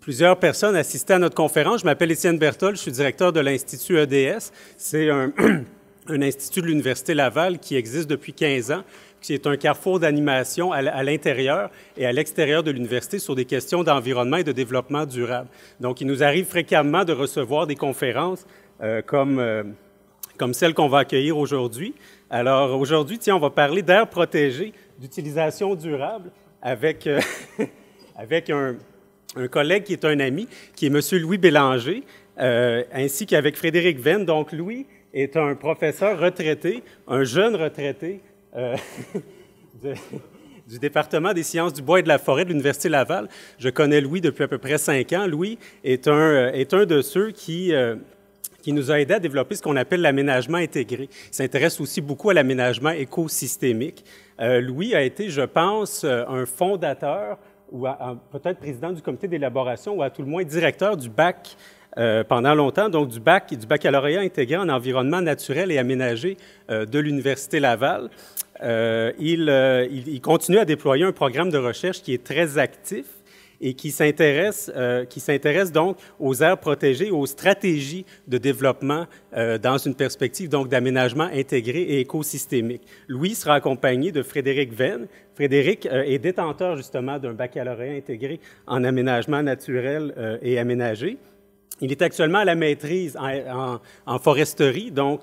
Plusieurs personnes assistaient à notre conférence. Je m'appelle Étienne Berthold, je suis directeur de l'Institut EDS. C'est un institut de l'Université Laval qui existe depuis 15 ans, qui est un carrefour d'animation à l'intérieur et à l'extérieur de l'université sur des questions d'environnement et de développement durable. Donc, il nous arrive fréquemment de recevoir des conférences comme celle qu'on va accueillir aujourd'hui. Alors, aujourd'hui, tiens, on va parler d'air protégé, d'utilisation durable avec, avec un collègue qui est un ami, qui est M. Louis Bélanger, ainsi qu'avec Frédéric Venn. Donc, Louis est un professeur retraité, un jeune retraité du département des sciences du bois et de la forêt de l'Université Laval. Je connais Louis depuis à peu près 5 ans. Louis est un de ceux qui nous a aidé à développer ce qu'on appelle l'aménagement intégré. Il s'intéresse aussi beaucoup à l'aménagement écosystémique. Louis a été, je pense, un fondateur ou peut-être président du comité d'élaboration ou à tout le moins directeur du BAC pendant longtemps, donc du baccalauréat intégré en environnement naturel et aménagé de l'Université Laval. Il continue à déployer un programme de recherche qui est très actif et qui s'intéresse donc aux aires protégées, aux stratégies de développement dans une perspective donc d'aménagement intégré et écosystémique. Louis sera accompagné de Frédéric Venn. Frédéric est détenteur justement d'un baccalauréat intégré en aménagement naturel et aménagé. Il est actuellement à la maîtrise en foresterie, donc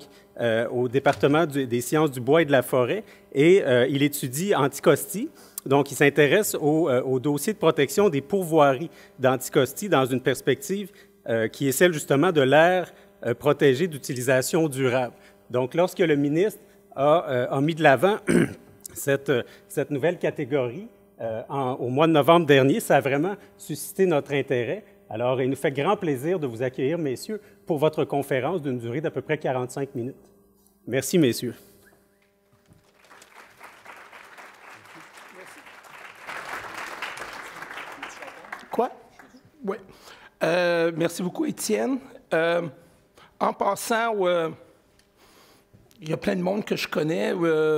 au département des sciences du bois et de la forêt, et il étudie anticostie. Donc, il s'intéresse au dossier de protection des pourvoiries d'anticostie dans une perspective qui est celle justement de l'aire protégée d'utilisation durable. Donc, lorsque le ministre a mis de l'avant cette nouvelle catégorie au mois de novembre dernier, ça a vraiment suscité notre intérêt. Alors, il nous fait grand plaisir de vous accueillir, messieurs, pour votre conférence d'une durée d'à peu près 45 minutes. Merci, messieurs. Quoi? Oui. Merci beaucoup, Étienne. En passant, il y a plein de monde que je connais.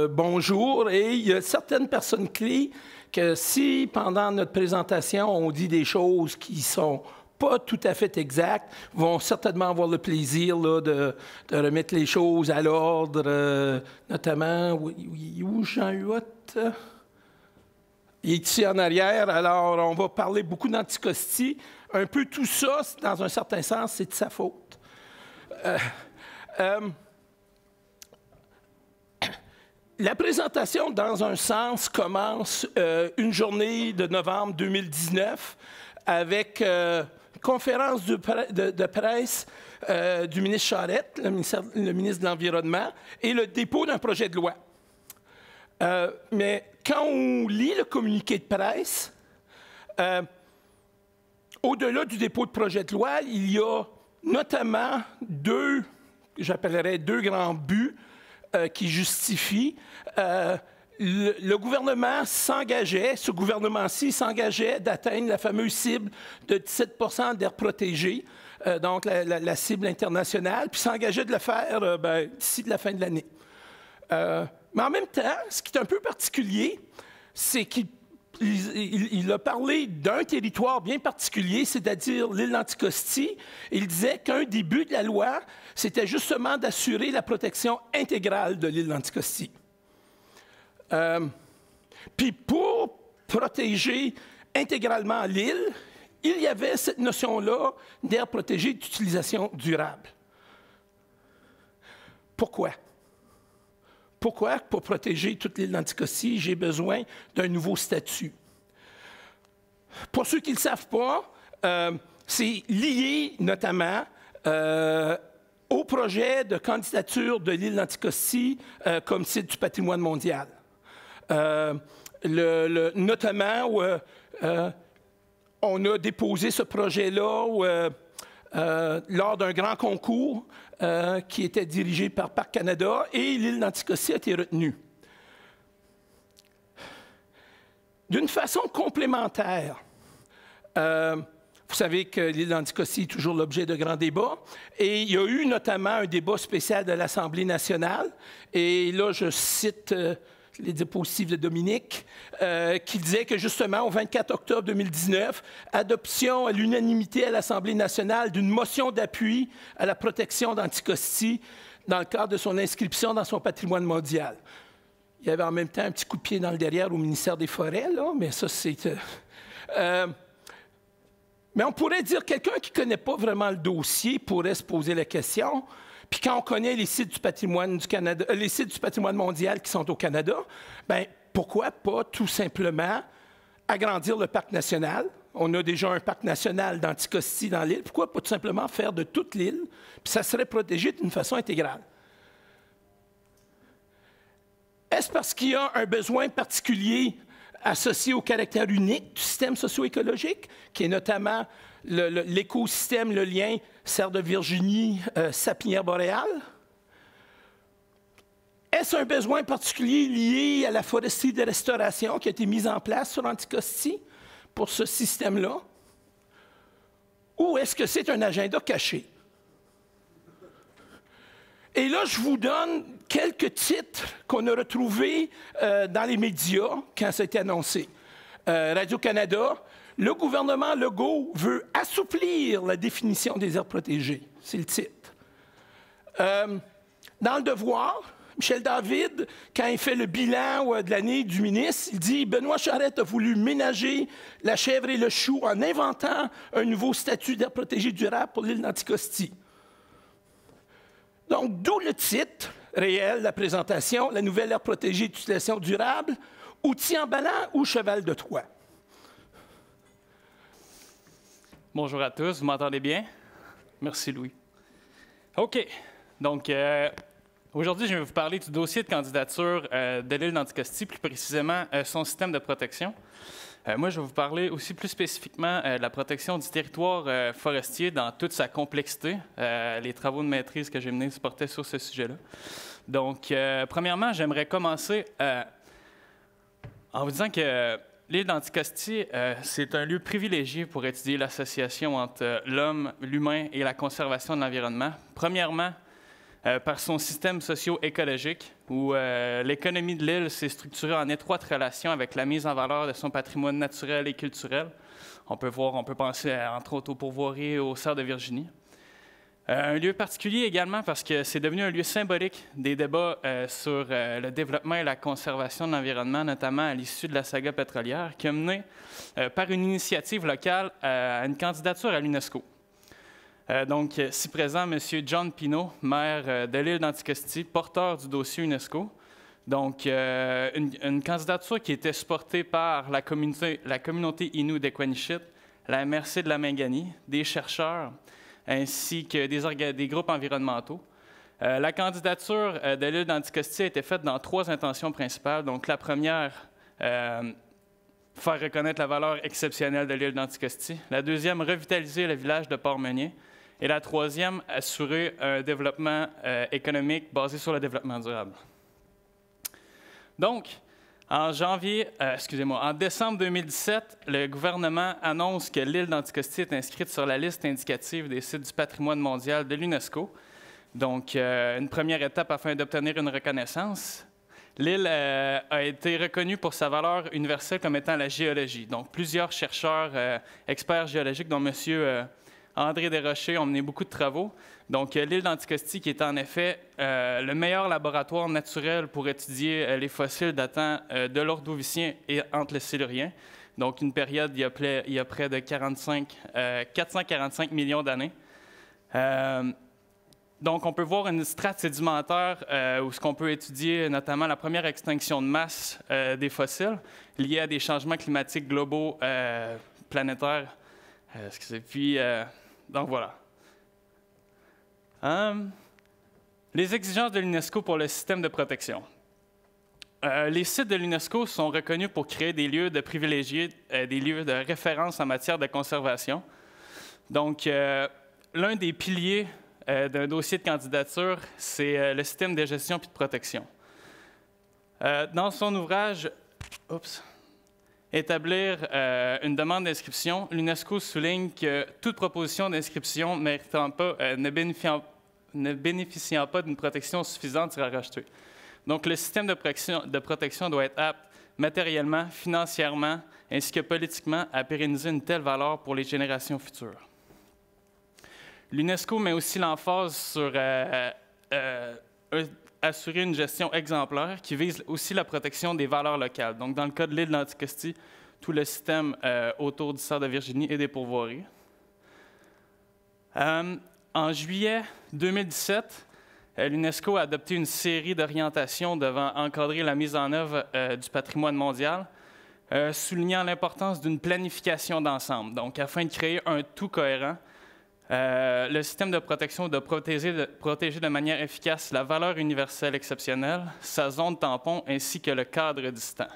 Bonjour. Et il y a certaines personnes clés que si, pendant notre présentation, on dit des choses qui sont pas tout à fait exactes, vont certainement avoir le plaisir là, de remettre les choses à l'ordre, notamment, où Jean Huot? Il est ici en arrière, alors on va parler beaucoup d'anticostie. Un peu tout ça, dans un certain sens, c'est de sa faute. La présentation, dans un sens, commence une journée de novembre 2019 avec une conférence de presse du ministre Charette, le ministre de l'Environnement, et le dépôt d'un projet de loi. Mais quand on lit le communiqué de presse, au-delà du dépôt de projet de loi, il y a notamment j'appellerais deux grands buts qui justifient. Le gouvernement s'engageait, ce gouvernement-ci s'engageait d'atteindre la fameuse cible de 17 % d'aires protégées, donc la cible internationale, puis s'engageait de le faire d'ici la fin de l'année. Mais en même temps, ce qui est un peu particulier, c'est qu'il a parlé d'un territoire bien particulier, c'est-à-dire l'île d'Anticosti. Il disait qu'un des buts de la loi, c'était justement d'assurer la protection intégrale de l'île d'Anticosti. Puis pour protéger intégralement l'île, il y avait cette notion-là d'aire protégée d'utilisation durable. Pourquoi? Pourquoi, pour protéger toute l'île d'Anticosti, j'ai besoin d'un nouveau statut? Pour ceux qui ne le savent pas, c'est lié notamment au projet de candidature de l'île d'Anticosti comme site du patrimoine mondial. Notamment, on a déposé ce projet-là lors d'un grand concours qui était dirigé par Parc Canada et l'île d'Anticosti a été retenue. D'une façon complémentaire, vous savez que l'île d'Anticosti est toujours l'objet de grands débats et il y a eu notamment un débat spécial de l'Assemblée nationale et là je cite les diapositives de Dominique, qui disait que justement, au 24 octobre 2019, adoption à l'unanimité à l'Assemblée nationale d'une motion d'appui à la protection d'Anticosti dans le cadre de son inscription dans son patrimoine mondial. Il y avait en même temps un petit coup de pied dans le derrière au ministère des Forêts, là, mais ça, c'est... mais on pourrait dire, quelqu'un qui ne connaît pas vraiment le dossier pourrait se poser la question, puis quand on connaît les sites du patrimoine du Canada, les sites du patrimoine mondial qui sont au Canada, bien, pourquoi pas tout simplement agrandir le parc national? On a déjà un parc national d'Anticosti dans l'île. Pourquoi pas tout simplement faire de toute l'île, puis ça serait protégé d'une façon intégrale? Est-ce parce qu'il y a un besoin particulier associé au caractère unique du système socio-écologique, qui est notamment l'écosystème, le lien Serre de Virginie, sapinière boréale? Est-ce un besoin particulier lié à la foresterie de restauration qui a été mise en place sur Anticosti pour ce système-là? Ou est-ce que c'est un agenda caché? Et là, je vous donne quelques titres qu'on a retrouvés dans les médias quand ça a été annoncé. Radio-Canada, le gouvernement Legault veut assouplir la définition des aires protégées. C'est le titre. Dans Le Devoir, Michel David, quand il fait le bilan de l'année du ministre, il dit « Benoît Charette a voulu ménager la chèvre et le chou en inventant un nouveau statut d'aire protégée durable pour l'île d'Anticosti. » Donc, d'où le titre réel de la présentation, la nouvelle aire protégée d'utilisation durable, outil emballant ou cheval de Troie. Bonjour à tous, vous m'entendez bien? Merci, Louis. OK. Donc, aujourd'hui, je vais vous parler du dossier de candidature de l'île d'Anticosti, plus précisément son système de protection. Moi, je vais vous parler aussi plus spécifiquement de la protection du territoire forestier dans toute sa complexité. Les travaux de maîtrise que j'ai menés se portaient sur ce sujet-là. Donc, premièrement, j'aimerais commencer en vous disant que l'île d'Anticosti, c'est un lieu privilégié pour étudier l'association entre l'homme, l'humain et la conservation de l'environnement. Premièrement, par son système socio-écologique, où l'économie de l'île s'est structurée en étroite relation avec la mise en valeur de son patrimoine naturel et culturel. On peut penser entre autres aux pourvoiries et aux serres de Virginie. Un lieu particulier également parce que c'est devenu un lieu symbolique des débats sur le développement et la conservation de l'environnement, notamment à l'issue de la saga pétrolière, qui a mené par une initiative locale à une candidature à l'UNESCO. Donc, ici présent, M. John Pinault, maire de l'île d'Anticosti, porteur du dossier UNESCO. Donc, une candidature qui était supportée par la communauté Innu d'Equanichit, la MRC de la Mingani, des chercheurs, ainsi que des groupes environnementaux. La candidature de l'île d'Anticosti a été faite dans 3 intentions principales. Donc, la première, faire reconnaître la valeur exceptionnelle de l'île d'Anticosti. La deuxième, revitaliser le village de Port-Meunier. Et la troisième, assurer un développement économique basé sur le développement durable. Donc, en décembre 2017, le gouvernement annonce que l'île d'Anticosti est inscrite sur la liste indicative des sites du patrimoine mondial de l'UNESCO. Donc, une première étape afin d'obtenir une reconnaissance. L'île a été reconnue pour sa valeur universelle comme étant la géologie. Donc, plusieurs chercheurs, experts géologiques, dont M. André Desrochers, ont mené beaucoup de travaux. Donc, l'île d'Anticosti, qui est en effet le meilleur laboratoire naturel pour étudier les fossiles datant de l'Ordovicien et entre le Silurien. Donc, une période il y a près de 445 millions d'années. Donc, on peut voir une strate sédimentaire où ce qu'on peut étudier notamment la première extinction de masse des fossiles liée à des changements climatiques globaux planétaires. Donc, voilà. Les exigences de l'UNESCO pour le système de protection. Les sites de l'UNESCO sont reconnus pour créer des lieux de privilégiés, des lieux de référence en matière de conservation. Donc, l'un des piliers d'un dossier de candidature, c'est le système de gestion et de protection. Dans son ouvrage, Établir une demande d'inscription, l'UNESCO souligne que toute proposition d'inscription ne bénéficiant pas d'une protection suffisante sera rejetée. Donc, le système de protection doit être apte matériellement, financièrement, ainsi que politiquement à pérenniser une telle valeur pour les générations futures. L'UNESCO met aussi l'emphase sur assurer une gestion exemplaire qui vise aussi la protection des valeurs locales. Donc, dans le cas de l'île d'Anticosti, tout le système autour du cerf de Virginie et des pourvoiries. En juillet 2017, l'UNESCO a adopté une série d'orientations devant encadrer la mise en œuvre du patrimoine mondial, soulignant l'importance d'une planification d'ensemble. Donc, afin de créer un tout cohérent, le système de protection doit protéger de manière efficace la valeur universelle exceptionnelle, sa zone tampon ainsi que le cadre distant.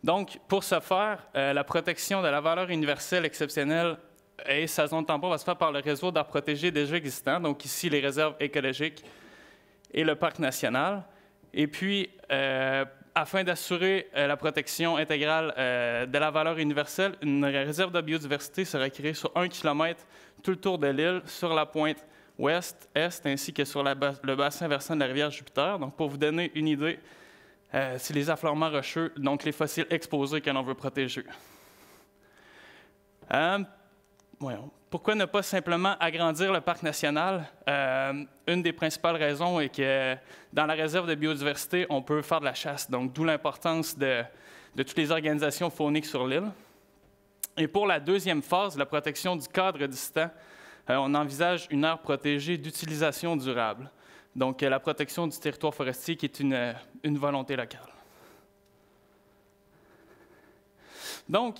Donc, pour ce faire, la protection de la valeur universelle exceptionnelle et sa zone tampon va se faire par le réseau d'aires protégées déjà existant, donc ici les réserves écologiques et le parc national. Et puis, afin d'assurer la protection intégrale de la valeur universelle, une réserve de biodiversité sera créée sur 1 km tout le tour de l'île, sur la pointe ouest, est, ainsi que sur le bassin versant de la rivière Jupiter. Donc, pour vous donner une idée, c'est les affleurements rocheux, donc les fossiles exposés que l'on veut protéger. Pourquoi ne pas simplement agrandir le parc national? Une des principales raisons est que dans la réserve de biodiversité, on peut faire de la chasse, donc d'où l'importance de toutes les organisations fauniques sur l'île. Et pour la deuxième phase, la protection du cadre distant, on envisage une aire protégée d'utilisation durable. Donc, la protection du territoire forestier qui est une volonté locale. Donc,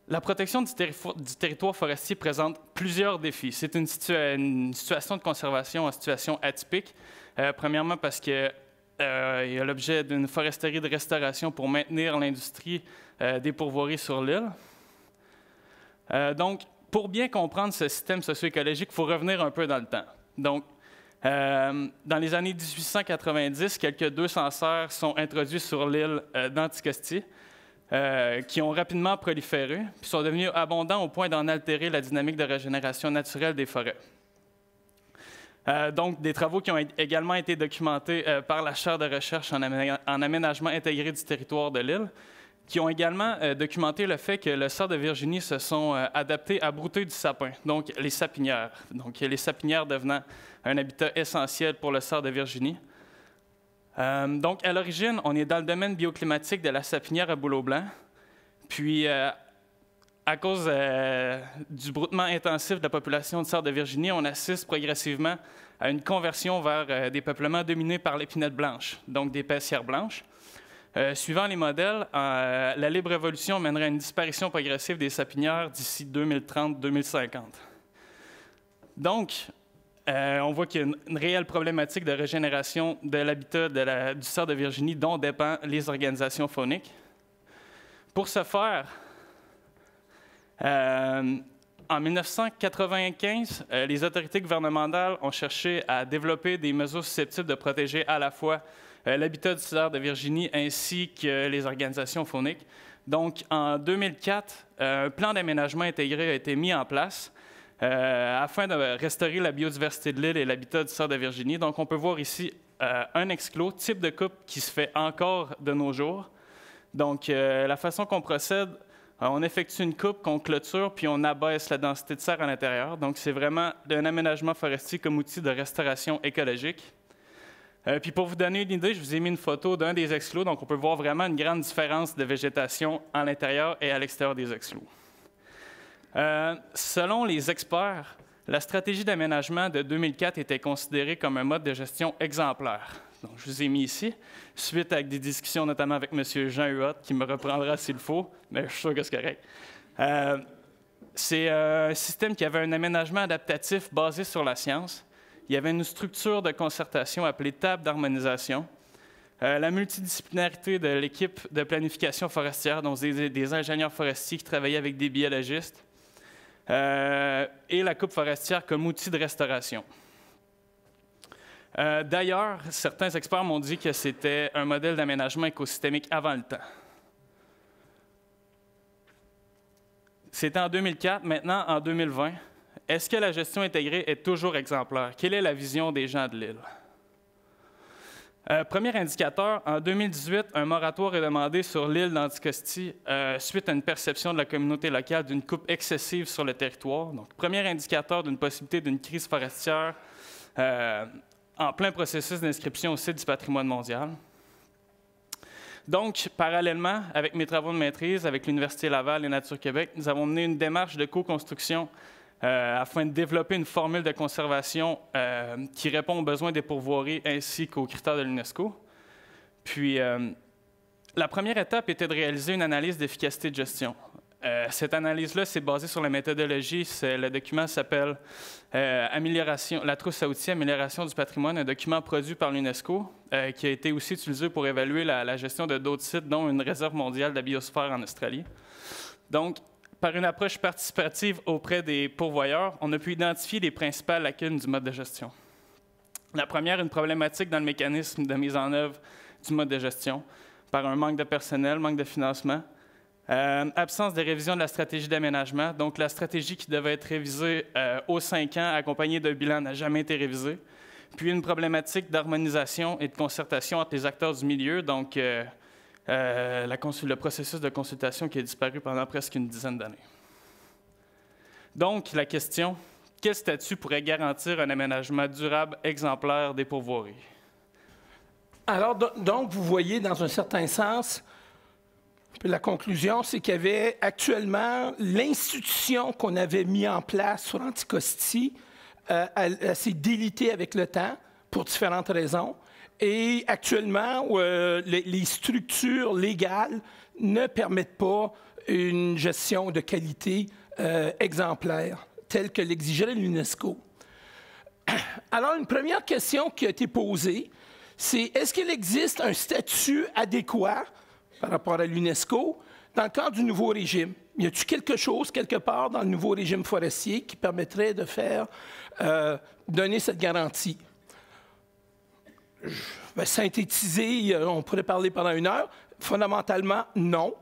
la protection du territoire forestier présente plusieurs défis. C'est une situation de conservation en situation atypique. Premièrement, parce qu'il y a l'objet d'une foresterie de restauration pour maintenir l'industrie des pourvoiries sur l'île. Donc, pour bien comprendre ce système socio-écologique, il faut revenir un peu dans le temps. Donc, dans les années 1890, quelques 200 cerfs sont introduits sur l'île d'Anticosti, qui ont rapidement proliféré, puis sont devenus abondants au point d'en altérer la dynamique de régénération naturelle des forêts. Donc, des travaux qui ont également été documentés par la chaire de recherche en aménagement intégré du territoire de l'île, qui ont également documenté le fait que le cerf de Virginie se sont adaptés à brouter du sapin, donc les sapinières. Donc, les sapinières devenant un habitat essentiel pour le cerf de Virginie. Donc, à l'origine, on est dans le domaine bioclimatique de la sapinière à bouleau blanc. Puis, à cause du broutement intensif de la population de cerf de Virginie, on assiste progressivement à une conversion vers des peuplements dominés par l'épinette blanche, donc des paissières blanches. Suivant les modèles, la libre évolution mènerait à une disparition progressive des sapinières d'ici 2030-2050. Donc, on voit qu'il y a une réelle problématique de régénération de l'habitat du cerf de Virginie dont dépendent les organisations fauniques. Pour ce faire, en 1995, les autorités gouvernementales ont cherché à développer des mesures susceptibles de protéger à la fois l'habitat du cerf de Virginie ainsi que les organisations fauniques. Donc, en 2004, un plan d'aménagement intégré a été mis en place afin de restaurer la biodiversité de l'île et l'habitat du cerf de Virginie. Donc, on peut voir ici un exclos, type de coupe qui se fait encore de nos jours. Donc, la façon qu'on procède, on effectue une coupe qu'on clôture, puis on abaisse la densité de serre à l'intérieur. Donc, c'est vraiment un aménagement forestier comme outil de restauration écologique. Puis pour vous donner une idée, je vous ai mis une photo d'un des exclos, donc on peut voir vraiment une grande différence de végétation à l'intérieur et à l'extérieur des exclos. Selon les experts, la stratégie d'aménagement de 2004 était considérée comme un mode de gestion exemplaire. Donc, je vous ai mis ici, suite à des discussions notamment avec M. Jean Huot, qui me reprendra s'il faut, mais je suis sûr que c'est correct. C'est un système qui avait un aménagement adaptatif basé sur la science. Il y avait une structure de concertation appelée table d'harmonisation, la multidisciplinarité de l'équipe de planification forestière, donc des ingénieurs forestiers qui travaillaient avec des biologistes, et la coupe forestière comme outil de restauration. D'ailleurs, certains experts m'ont dit que c'était un modèle d'aménagement écosystémique avant le temps. C'était en 2004, maintenant en 2020. Est-ce que la gestion intégrée est toujours exemplaire? Quelle est la vision des gens de l'île? Premier indicateur, en 2018, un moratoire est demandé sur l'île d'Anticosti suite à une perception de la communauté locale d'une coupe excessive sur le territoire. Donc, premier indicateur d'une possibilité d'une crise forestière en plein processus d'inscription au site du patrimoine mondial. Donc, parallèlement, avec mes travaux de maîtrise, avec l'Université Laval et Nature Québec, nous avons mené une démarche de co-construction afin de développer une formule de conservation qui répond aux besoins des pourvoiries ainsi qu'aux critères de l'UNESCO. Puis, la première étape était de réaliser une analyse d'efficacité de gestion. Cette analyse-là, c'est basée sur la méthodologie. Le document s'appelle La trousse à outils, amélioration du patrimoine, un document produit par l'UNESCO qui a été aussi utilisé pour évaluer la gestion de d'autres sites, dont une réserve mondiale de la biosphère en Australie. Donc, par une approche participative auprès des pourvoyeurs, on a pu identifier les principales lacunes du mode de gestion. La première, une problématique dans le mécanisme de mise en œuvre du mode de gestion, par un manque de personnel, manque de financement, absence de révision de la stratégie d'aménagement. Donc, la stratégie qui devait être révisée aux 5 ans, accompagnée d'un bilan, n'a jamais été révisée. Puis, une problématique d'harmonisation et de concertation entre les acteurs du milieu, donc le processus de consultation qui a disparu pendant presque une dizaine d'années. Donc, la question, quel statut pourrait garantir un aménagement durable exemplaire des pourvoiries? Alors, donc, vous voyez, dans un certain sens, la conclusion, c'est qu'il y avait actuellement l'institution qu'on avait mis en place sur Anticosti s'est délitée avec le temps pour différentes raisons. Et actuellement, les structures légales ne permettent pas une gestion de qualité exemplaire, telle que l'exigerait l'UNESCO. Alors, une première question qui a été posée, c'est est-ce qu'il existe un statut adéquat par rapport à l'UNESCO dans le cadre du nouveau régime? Y a-t-il quelque chose, quelque part, dans le nouveau régime forestier qui permettrait de faire donner cette garantie? Je vais synthétiser, on pourrait parler pendant 1 heure. Fondamentalement, non.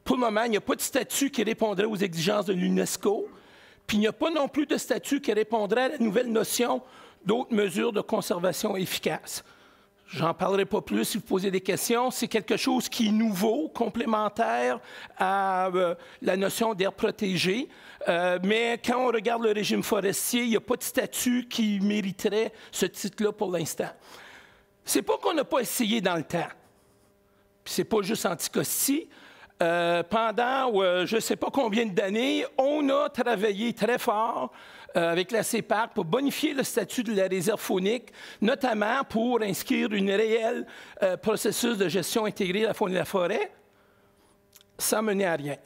Pour le moment, il n'y a pas de statut qui répondrait aux exigences de l'UNESCO, puis il n'y a pas non plus de statut qui répondrait à la nouvelle notion d'autres mesures de conservation efficaces. J'en parlerai pas plus si vous posez des questions. C'est quelque chose qui est nouveau, complémentaire à la notion d'aire protégée. Mais quand on regarde le régime forestier, il n'y a pas de statut qui mériterait ce titre-là pour l'instant. C'est pas qu'on n'a pas essayé dans le temps. Puis c'est pas juste Anticosti. Pendant je ne sais pas combien d'années, on a travaillé très fort avec la CEPAC pour bonifier le statut de la réserve faunique, notamment pour inscrire une réelle processus de gestion intégrée de la faune et de la forêt, sans mener à rien.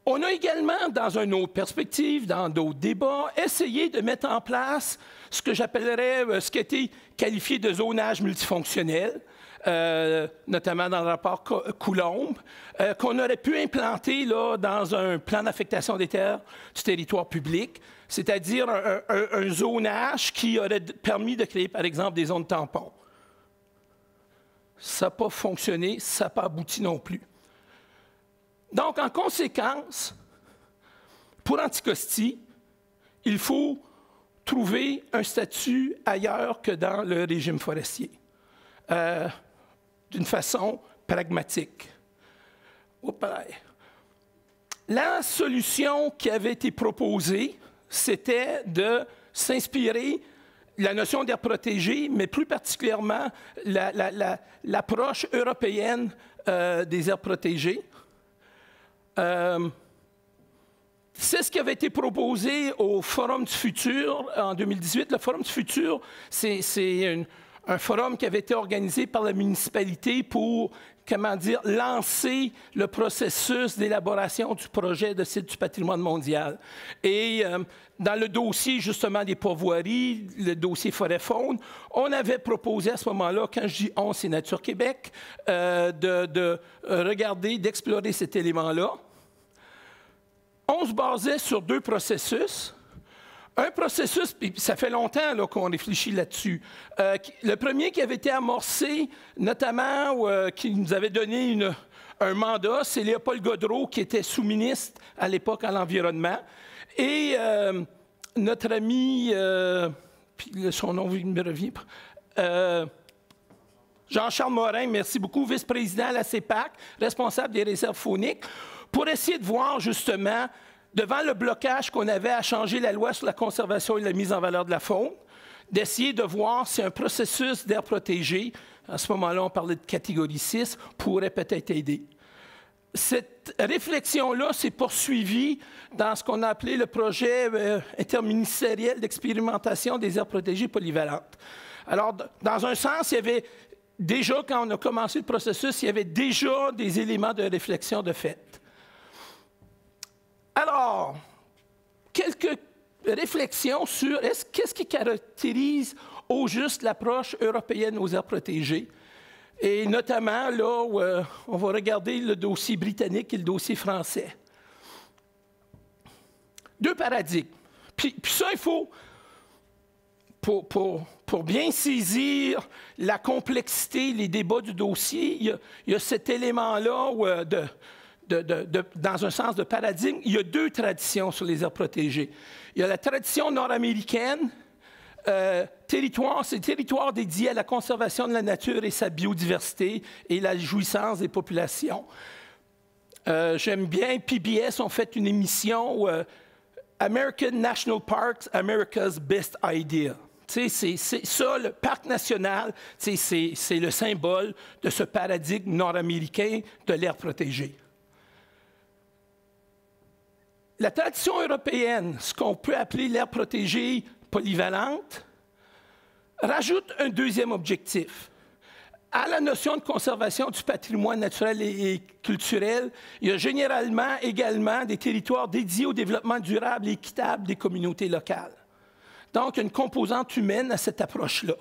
On a également, dans une autre perspective, dans d'autres débats, essayé de mettre en place ce que j'appellerais, ce qui a été qualifié de zonage multifonctionnel, notamment dans le rapport Coulombe, qu'on aurait pu implanter là, dans un plan d'affectation des terres du territoire public, c'est-à-dire un zonage qui aurait permis de créer, par exemple, des zones tampons. Ça n'a pas fonctionné, ça n'a pas abouti non plus. Donc, en conséquence, pour Anticosti, il faut trouver un statut ailleurs que dans le régime forestier, d'une façon pragmatique. La solution qui avait été proposée, c'était de s'inspirer de la notion d'aire protégée, mais plus particulièrement l'approche européenne des aires protégées. C'est ce qui avait été proposé au Forum du futur en 2018. Le Forum du futur, c'est un forum qui avait été organisé par la municipalité pour, comment dire, lancer le processus d'élaboration du projet de site du patrimoine mondial. Et dans le dossier, justement, des pourvoiries, le dossier forêt-faune, on avait proposé à ce moment-là, quand je dis on, c'est Nature Québec, de regarder, d'explorer cet élément-là. On se basait sur 2 processus. Un processus, puis ça fait longtemps qu'on réfléchit là-dessus. Le premier qui avait été amorcé, notamment, qui nous avait donné un mandat, c'est Léopold Godreau, qui était sous-ministre à l'époque à l'Environnement. Et notre ami, puis son nom me revient pas, Jean-Charles Morin, merci beaucoup, vice-président à la CEPAC, responsable des réserves fauniques, pour essayer de voir justement, devant le blocage qu'on avait à changer la loi sur la conservation et la mise en valeur de la faune, d'essayer de voir si un processus d'aire protégée, à ce moment-là on parlait de catégorie 6, pourrait peut-être aider. Cette réflexion-là s'est poursuivie dans ce qu'on a appelé le projet interministériel d'expérimentation des aires protégées polyvalentes. Alors, dans un sens, il y avait déjà, quand on a commencé le processus, il y avait déjà des éléments de réflexion de fait. Alors, quelques réflexions sur qu'est-ce qui caractérise au juste l'approche européenne aux aires protégées. Et notamment, là, où, on va regarder le dossier britannique et le dossier français. Deux paradigmes. Puis ça, il faut, pour bien saisir la complexité, les débats du dossier, il y a cet élément-là dans un sens de paradigme. Il y a deux traditions sur les aires protégées. Il y a la tradition nord-américaine, c'est le territoire dédié à la conservation de la nature et sa biodiversité et la jouissance des populations. J'aime bien, PBS ont fait une émission American National Parks, America's Best Idea. C'est ça, le parc national, c'est le symbole de ce paradigme nord-américain de l'aire protégée. La tradition européenne, ce qu'on peut appeler l'aire protégée polyvalente, rajoute un deuxième objectif. À la notion de conservation du patrimoine naturel et culturel, il y a généralement également des territoires dédiés au développement durable et équitable des communautés locales. Donc, il y a une composante humaine à cette approche-là.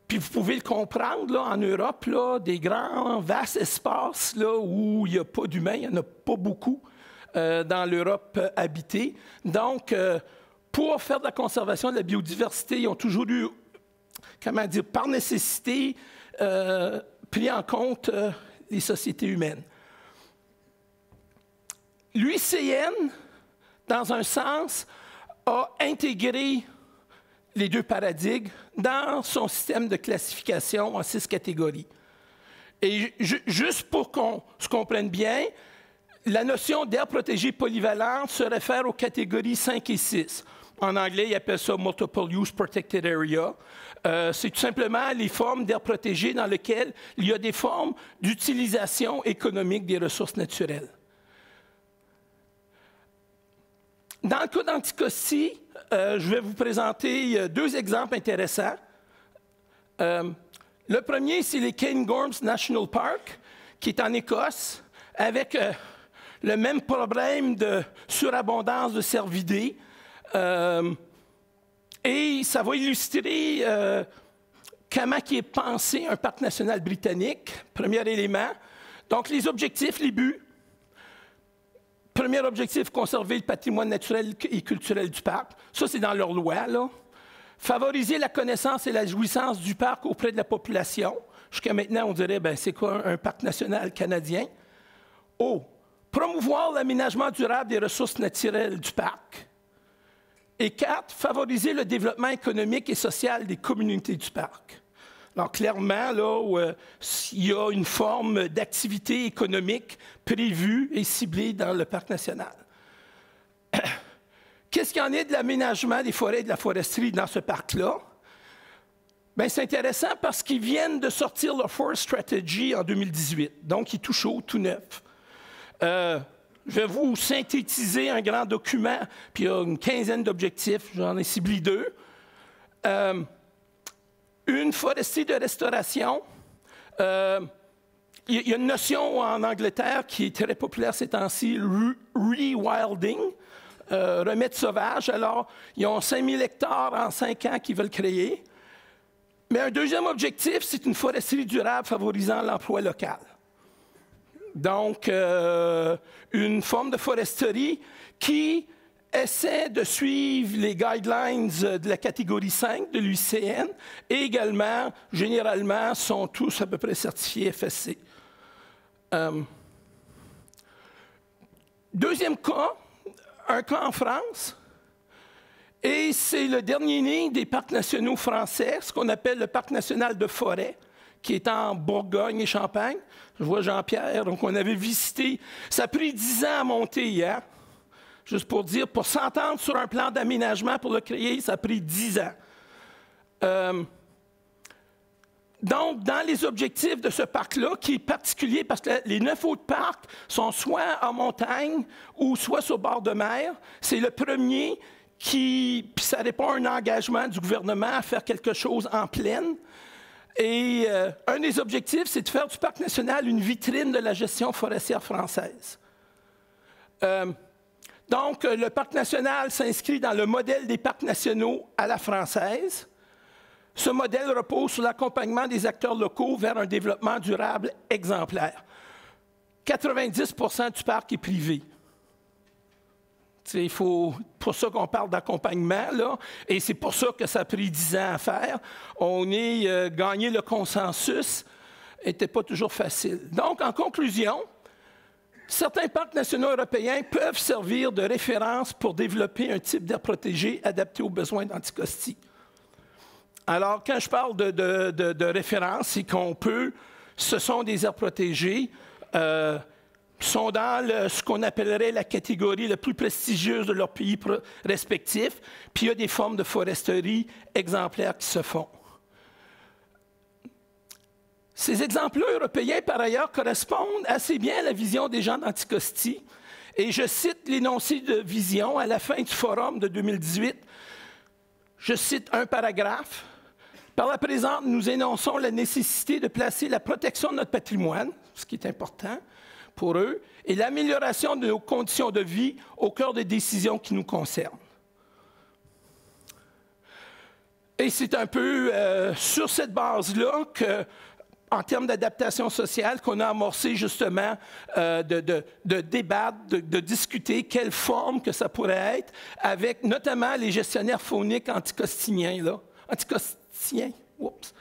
Puis vous pouvez le comprendre, là, en Europe, là, des grands, vastes espaces là, où il n'y a pas d'humains, il n'y en a pas beaucoup dans l'Europe habitée. Donc, pour faire de la conservation de la biodiversité, ils ont toujours eu, comment dire, par nécessité, pris en compte les sociétés humaines. L'UICN, dans un sens, a intégré les deux paradigmes dans son système de classification en 6 catégories. Et juste pour qu'on se comprenne bien, la notion d'aire protégée polyvalente se réfère aux catégories 5 et 6. En anglais, ils appellent ça Multiple Use Protected Area. C'est tout simplement les formes d'aire protégée dans lesquelles il y a des formes d'utilisation économique des ressources naturelles. Dans le cas d'Anticosti, je vais vous présenter 2 exemples intéressants. Le premier, c'est les Cairngorms National Park, qui est en Écosse, avec le même problème de surabondance de cervidés. Et ça va illustrer comment est pensé un parc national britannique, premier élément. Donc, les objectifs, les buts. Premier objectif, conserver le patrimoine naturel et culturel du parc. Ça, c'est dans leur loi, là. Favoriser la connaissance et la jouissance du parc auprès de la population. Jusqu'à maintenant, on dirait, ben, c'est quoi un parc national canadien? O. Promouvoir l'aménagement durable des ressources naturelles du parc. Et 4. Favoriser le développement économique et social des communautés du parc. Alors, clairement, là, il y a une forme d'activité économique prévue et ciblée dans le parc national. Qu'est-ce qu'il y en est de l'aménagement des forêts et de la foresterie dans ce parc-là? Bien, c'est intéressant parce qu'ils viennent de sortir leur Forest Strategy en 2018. Donc, il est tout chaud, tout neuf. Je vais vous synthétiser un grand document, puis il y a une quinzaine d'objectifs, j'en ai ciblé 2. Une foresterie de restauration. Il y a une notion en Angleterre qui est très populaire ces temps-ci, rewilding, remettre sauvage. Alors, ils ont 5000 hectares en 5 ans qu'ils veulent créer. Mais un deuxième objectif, c'est une foresterie durable favorisant l'emploi local. Donc, une forme de foresterie qui essaie de suivre les guidelines de la catégorie 5 de l'UICN et également, généralement, sont tous à peu près certifiés FSC. Deuxième cas, un cas en France. Et c'est le dernier né des parcs nationaux français, ce qu'on appelle le parc national de Forêt, qui est en Bourgogne et Champagne. Je vois Jean-Pierre, donc on avait visité. Ça a pris 10 ans à monter, hein? Juste pour dire, pour s'entendre sur un plan d'aménagement pour le créer, ça a pris 10 ans. Donc, dans les objectifs de ce parc-là, qui est particulier parce que les 9 autres parcs sont soit en montagne ou soit sur bord de mer, c'est le premier puis ça répond à un engagement du gouvernement à faire quelque chose en plaine. Et un des objectifs, c'est de faire du parc national une vitrine de la gestion forestière française. Donc, le parc national s'inscrit dans le modèle des parcs nationaux à la française. Ce modèle repose sur l'accompagnement des acteurs locaux vers un développement durable exemplaire. 90% du parc est privé. C'est pour ça qu'on parle d'accompagnement, là, et c'est pour ça que ça a pris 10 ans à faire. Gagner le consensus n'était pas toujours facile. Donc, en conclusion, certains parcs nationaux européens peuvent servir de référence pour développer un type d'aire protégé adapté aux besoins d'Anticosti. Alors, quand je parle de référence, c'est ce sont des aires protégées, sont dans ce qu'on appellerait la catégorie la plus prestigieuse de leur pays respectif, puis il y a des formes de foresterie exemplaires qui se font. Ces exemples-là européens, par ailleurs, correspondent assez bien à la vision des gens d'Anticosti, et je cite l'énoncé de vision à la fin du forum de 2018. Je cite un paragraphe. « Par la présente, nous énonçons la nécessité de placer la protection de notre patrimoine, ce qui est important, pour eux, et l'amélioration de nos conditions de vie au cœur des décisions qui nous concernent. » Et c'est un peu sur cette base-là qu'en termes d'adaptation sociale, qu'on a amorcé justement de débattre, de discuter quelle forme que ça pourrait être, avec notamment les gestionnaires fauniques anticostiniens, là. Anticostiens, oups.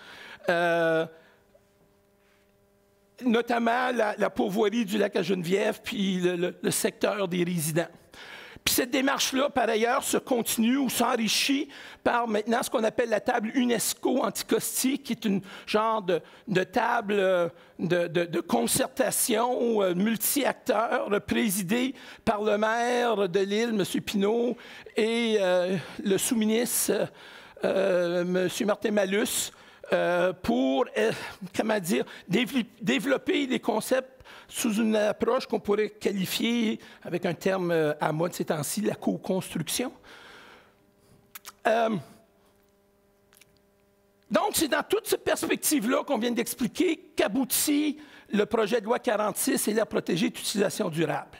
Notamment la pourvoirie du lac à Geneviève, puis le secteur des résidents. Puis cette démarche-là, par ailleurs, se continue ou s'enrichit par maintenant ce qu'on appelle la table UNESCO Anticosti, qui est une genre de table de concertation multi-acteurs, présidée par le maire de l'île, M. Pinault, et le sous-ministre, M. Martin Malus, pour, développer des concepts sous une approche qu'on pourrait qualifier, avec un terme à mode ces temps-ci, la co-construction. Donc, c'est dans toute cette perspective-là qu'on vient d'expliquer qu'aboutit le projet de loi 46 et l'aire protégée d'utilisation durable.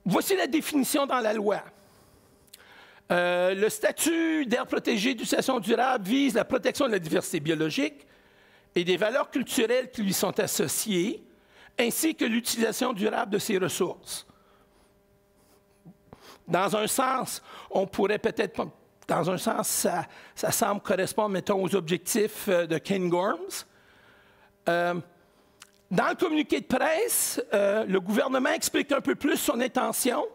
Voici la définition dans la loi. Le statut d'aire protégée d'utilisation durable vise la protection de la diversité biologique et des valeurs culturelles qui lui sont associées, ainsi que l'utilisation durable de ses ressources. Dans un sens, on pourrait peut-être, dans un sens, ça semble correspondre, mettons, aux objectifs de Ken Gorms. Dans le communiqué de presse, le gouvernement explique un peu plus son intention.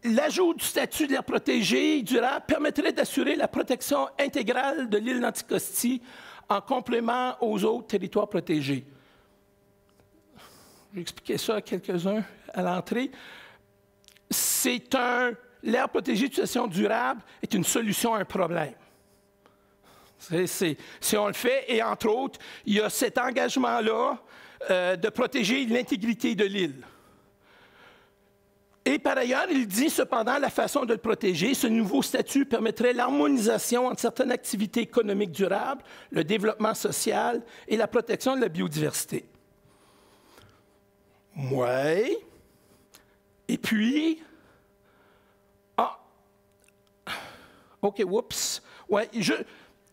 L'ajout du statut d'aire protégée durable permettrait d'assurer la protection intégrale de l'île d'Anticosti en complément aux autres territoires protégés. J'ai expliqué ça à quelques-uns à l'entrée. L'aire protégée d'utilisation durable est une solution à un problème. Si on le fait, et entre autres, il y a cet engagement-là de protéger l'intégrité de l'île. Et par ailleurs, il dit cependant la façon de le protéger. Ce nouveau statut permettrait l'harmonisation entre certaines activités économiques durables, le développement social et la protection de la biodiversité. Oui. Et puis... OK, oups. Oui,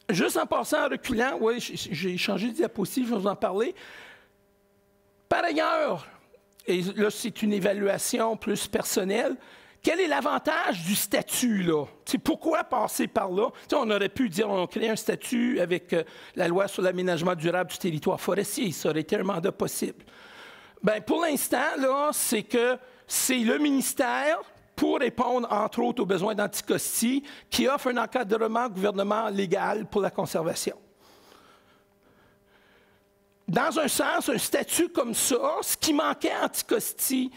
juste en passant, en reculant, oui, j'ai changé de diapositive, je vais vous en parler. Par ailleurs... Et là, c'est une évaluation plus personnelle. Quel est l'avantage du statut, là? T'sais, pourquoi passer par là? T'sais, on aurait pu dire on crée un statut avec la loi sur l'aménagement durable du territoire forestier. Ça aurait été un mandat possible. Bien, pour l'instant, là, c'est que c'est le ministère, pour répondre, entre autres, aux besoins d'Anticosti, qui offre un encadrement gouvernement légal pour la conservation. Dans un sens, un statut comme ça, ce qui manquait à Anticosti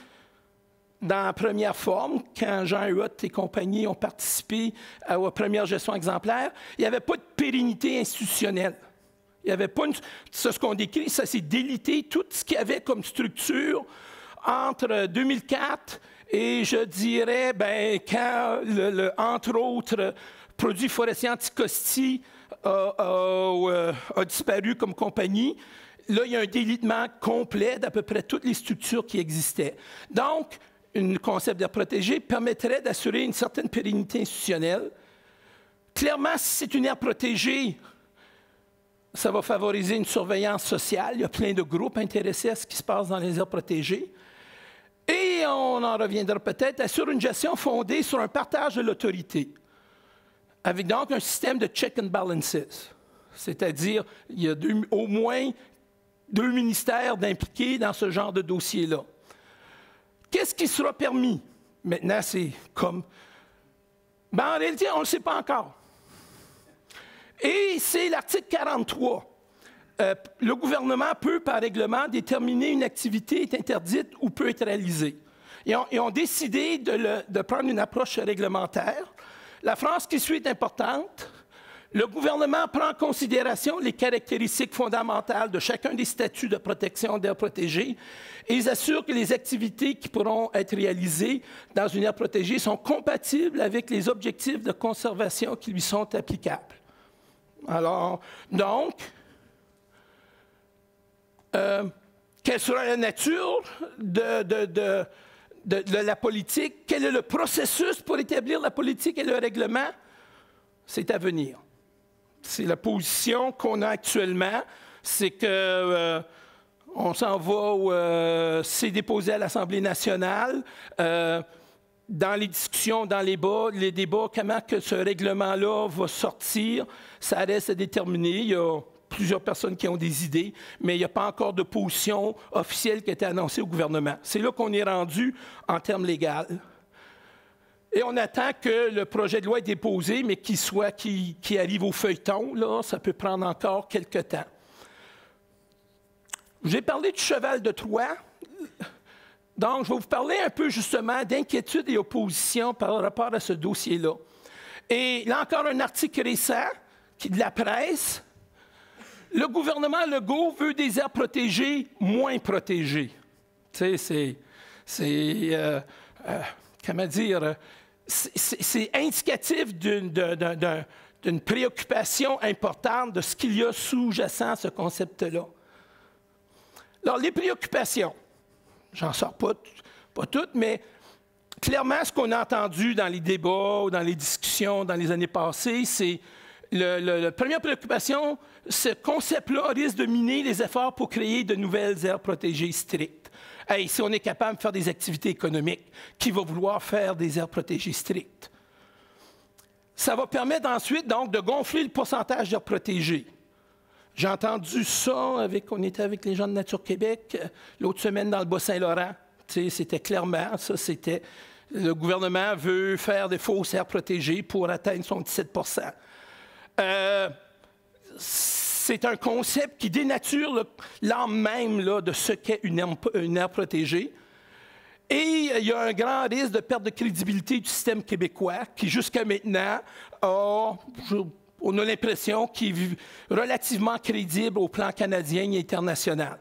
dans la première forme, quand Jean Huot et compagnie ont participé aux premières gestions exemplaires, il n'y avait pas de pérennité institutionnelle. Il n'y avait pas ce qu'on décrit, ça s'est délité tout ce qu'il y avait comme structure entre 2004 et je dirais, bien, quand, entre autres, Produits forestiers Anticosti a disparu comme compagnie. Là, il y a un délitement complet d'à peu près toutes les structures qui existaient. Donc, un concept d'aire protégée permettrait d'assurer une certaine pérennité institutionnelle. Clairement, si c'est une aire protégée, ça va favoriser une surveillance sociale. Il y a plein de groupes intéressés à ce qui se passe dans les aires protégées. Et on en reviendra peut-être sur une gestion fondée sur un partage de l'autorité, avec donc un système de check and balances. C'est-à-dire, il y a au moins 2 ministères d'impliqués dans ce genre de dossier-là. Qu'est-ce qui sera permis? Maintenant, c'est comme... Ben, en réalité, on ne le sait pas encore. Et c'est l'article 43. Le gouvernement peut, par règlement, déterminer une activité est interdite ou peut être réalisée. Ils ont décidé de prendre une approche réglementaire. La phrase qui suit est importante. Le gouvernement prend en considération les caractéristiques fondamentales de chacun des statuts de protection d'aires protégées et ils assurent que les activités qui pourront être réalisées dans une aire protégée sont compatibles avec les objectifs de conservation qui lui sont applicables. Alors, donc, quelle sera la nature de la politique? Quel est le processus pour établir la politique et le règlement? C'est à venir. C'est la position qu'on a actuellement, c'est que on s'en va, c'est déposé à l'Assemblée nationale. Dans les discussions, dans les débats, comment que ce règlement-là va sortir, ça reste à déterminer. Il y a plusieurs personnes qui ont des idées, mais il n'y a pas encore de position officielle qui a été annoncée au gouvernement. C'est là qu'on est rendu en termes légaux. Et on attend que le projet de loi est déposé, mais qu'il arrive au feuilleton. Là, ça peut prendre encore quelques temps. J'ai parlé du cheval de Troie. Donc, je vais vous parler un peu justement d'inquiétude et opposition par rapport à ce dossier-là. Et là encore, un article récent de la presse. Le gouvernement Legault veut des aires protégées moins protégées. Tu sais, comment dire, c'est indicatif d'une préoccupation importante de ce qu'il y a sous-jacent à ce concept-là. Alors, les préoccupations, j'en sors pas toutes, mais clairement, ce qu'on a entendu dans les débats, dans les discussions, dans les années passées, c'est la première préoccupation, ce concept-là risque de miner les efforts pour créer de nouvelles aires protégées strictes. Hey, si on est capable de faire des activités économiques, qui va vouloir faire des aires protégées strictes? Ça va permettre ensuite, donc, de gonfler le pourcentage d'aires protégées. J'ai entendu ça, on était avec les gens de Nature Québec l'autre semaine dans le Bas-Saint-Laurent. C'était clairement, ça, c'était, le gouvernement veut faire des fausses aires protégées pour atteindre son 17 %. C'est un concept qui dénature l'âme même là, de ce qu'est une aire protégée. Et il y a un grand risque de perte de crédibilité du système québécois qui, jusqu'à maintenant, on a l'impression qu'il est relativement crédible au plan canadien et international.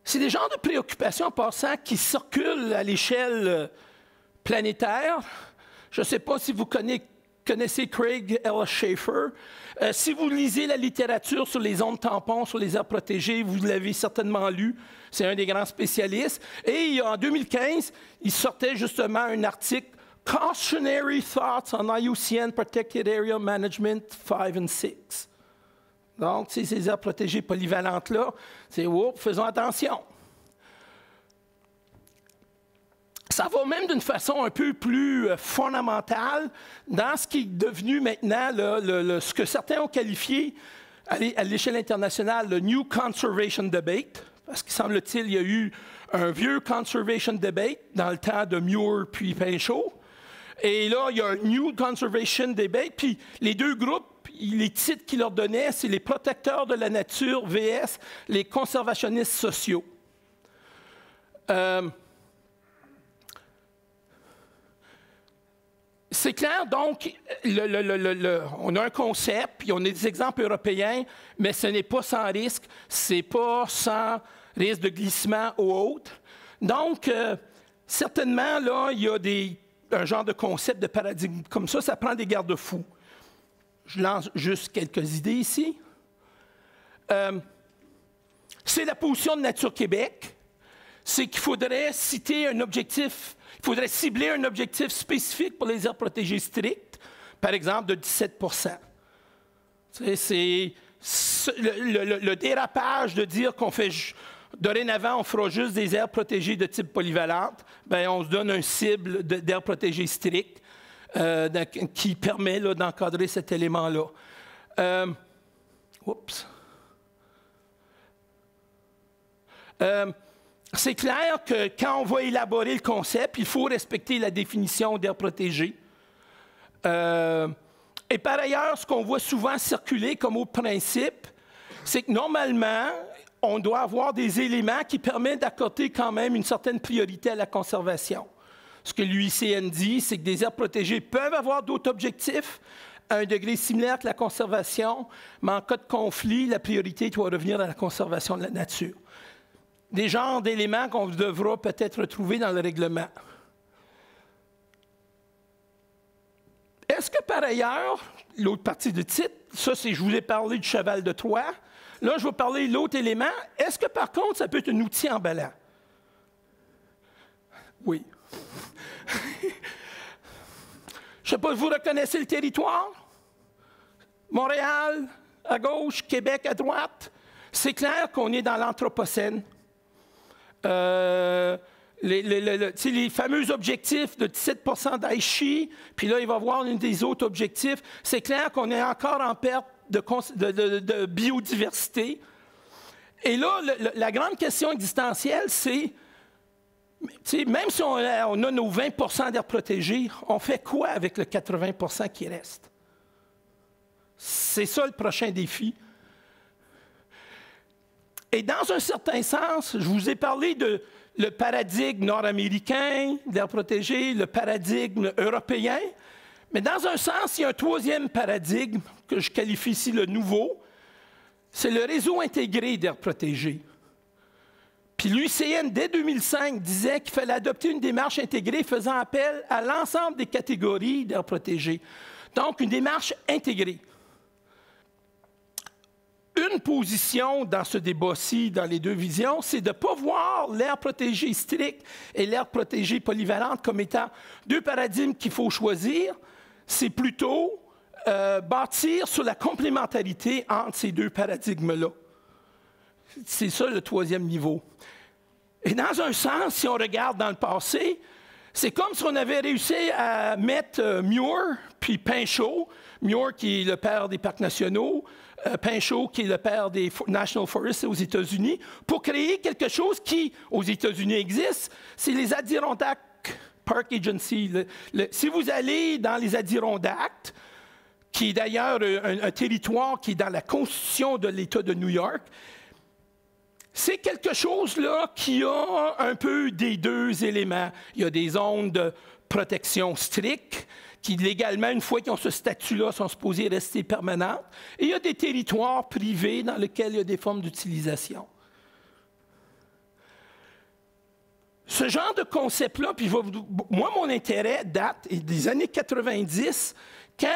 C'est des genres de préoccupations en passant qui circulent à l'échelle planétaire. Je ne sais pas si vous connaissez Craig L. Schaefer. Si vous lisez la littérature sur les zones tampons, sur les aires protégées, vous l'avez certainement lu. C'est un des grands spécialistes. Et en 2015, il sortait justement un article « Cautionary Thoughts on IUCN Protected Area Management 5 and 6 ». Donc, ces aires protégées polyvalentes-là, c'est « faisons attention ». Ça va même d'une façon un peu plus fondamentale dans ce qui est devenu maintenant ce que certains ont qualifié à l'échelle internationale, le New Conservation Debate, parce qu'il semble-t-il, il y a eu un vieux Conservation Debate dans le temps de Muir puis Pinchot. Et là, il y a un New Conservation Debate, puis les deux groupes, les titres qu'ils leur donnaient, c'est les protecteurs de la nature vs les conservationnistes sociaux. C'est clair, donc, on a un concept, puis on a des exemples européens, mais ce n'est pas sans risque, ce n'est pas sans risque de glissement ou autre. Donc, certainement, là, il y a un genre de concept, de paradigme comme ça prend des garde-fous. Je lance juste quelques idées ici. C'est la position de Nature Québec, c'est qu'il faudrait citer un objectif. Il faudrait cibler un objectif spécifique pour les aires protégées strictes, par exemple de 17 %. C'est le dérapage de dire qu'on fait dorénavant, on fera juste des aires protégées de type polyvalente. Bien, on se donne une cible d'aires protégées strictes qui permet d'encadrer cet élément-là. C'est clair que quand on va élaborer le concept, il faut respecter la définition d'aire protégée. Et par ailleurs, ce qu'on voit souvent circuler comme autre principe, c'est que normalement, on doit avoir des éléments qui permettent d'accorder quand même une certaine priorité à la conservation. Ce que l'UICN dit, c'est que des aires protégées peuvent avoir d'autres objectifs à un degré similaire que la conservation, mais en cas de conflit, la priorité doit revenir à la conservation de la nature. Des genres d'éléments qu'on devra peut-être retrouver dans le règlement. Est-ce que par ailleurs, l'autre partie du titre, ça c'est, je vous ai parlé du cheval de Troie, là je vais parler de l'autre élément, est-ce que par contre ça peut être un outil emballant? Oui. Je ne sais pas, vous reconnaissez le territoire? Montréal à gauche, Québec à droite. C'est clair qu'on est dans l'Anthropocène. Les fameux objectifs de 17 % d'Aichi, puis là, il va y avoir un des autres objectifs. C'est clair qu'on est encore en perte de biodiversité. Et là, la grande question existentielle, c'est, même si on a nos 20 % d'aires protégées, on fait quoi avec le 80 % qui reste? C'est ça le prochain défi. Et dans un certain sens, je vous ai parlé de le paradigme nord-américain d'air protégé, le paradigme européen, mais dans un sens, il y a un troisième paradigme que je qualifie ici le nouveau, c'est le réseau intégré d'air protégé. Puis l'UICN, dès 2005, disait qu'il fallait adopter une démarche intégrée faisant appel à l'ensemble des catégories d'air protégé. Donc, une démarche intégrée. Une position dans ce débat-ci, dans les deux visions, c'est de ne pas voir l'aire protégée stricte et l'aire protégée polyvalente comme étant deux paradigmes qu'il faut choisir. C'est plutôt bâtir sur la complémentarité entre ces deux paradigmes-là. C'est ça le troisième niveau. Et dans un sens, si on regarde dans le passé, c'est comme si on avait réussi à mettre Muir puis Pinchot, Muir qui est le père des parcs nationaux, Pinchot qui est le père des National Forests aux États-Unis, pour créer quelque chose qui, aux États-Unis, existe, c'est les Adirondack Park Agency. Si vous allez dans les Adirondacks, qui est d'ailleurs un territoire qui est dans la Constitution de l'État de New York, c'est quelque chose là qui a un peu des deux éléments. Il y a des zones de protection strictes qui, légalement, une fois qu'ils ont ce statut-là, sont supposées rester permanentes. Et il y a des territoires privés dans lesquels il y a des formes d'utilisation. Ce genre de concept-là, puis moi, mon intérêt date des années 90, quand,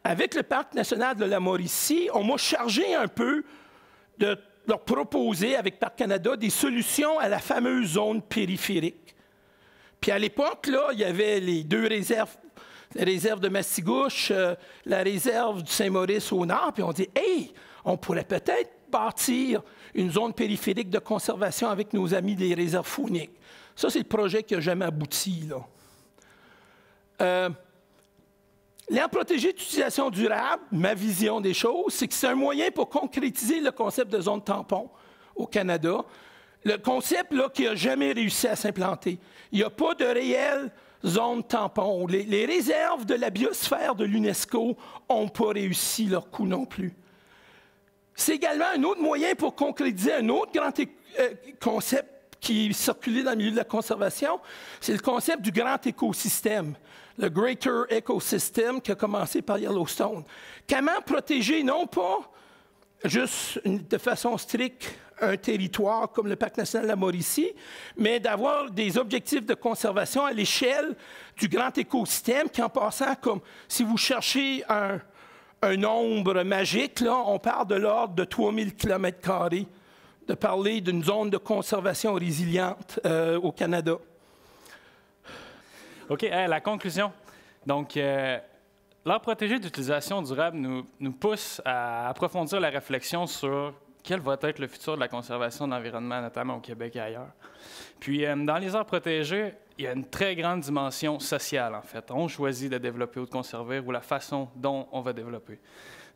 avec le Parc national de la Mauricie, on m'a chargé un peu de leur proposer, avec Parc Canada, des solutions à la fameuse zone périphérique. Puis à l'époque, là, il y avait les deux réserves, la réserve de Mastigouche, la réserve du Saint-Maurice au nord, puis on dit « Hey, on pourrait peut-être bâtir une zone périphérique de conservation avec nos amis des réserves fauniques. » Ça, c'est le projet qui n'a jamais abouti, là. L'aire protégée d'utilisation durable, ma vision des choses, c'est que c'est un moyen pour concrétiser le concept de zone tampon au Canada. Le concept là, qui n'a jamais réussi à s'implanter. Il n'y a pas de réelle zone tampon. Les réserves de la biosphère de l'UNESCO n'ont pas réussi leur coup non plus. C'est également un autre moyen pour concrétiser un autre grand concept qui circulait dans le milieu de la conservation, c'est le concept du grand écosystème, le Greater Ecosystem qui a commencé par Yellowstone. Comment protéger non pas juste de façon stricte un territoire comme le Parc national de la Mauricie, mais d'avoir des objectifs de conservation à l'échelle du grand écosystème qui, en passant, comme si vous cherchez un nombre magique, là, on parle de l'ordre de 3000 km², de parler d'une zone de conservation résiliente au Canada. OK, la conclusion. Donc, l'aire protégée d'utilisation durable nous pousse à approfondir la réflexion sur quel va être le futur de la conservation de l'environnement, notamment au Québec et ailleurs. Puis, dans les aires protégées, il y a une très grande dimension sociale, en fait. On choisit de développer ou de conserver ou la façon dont on va développer.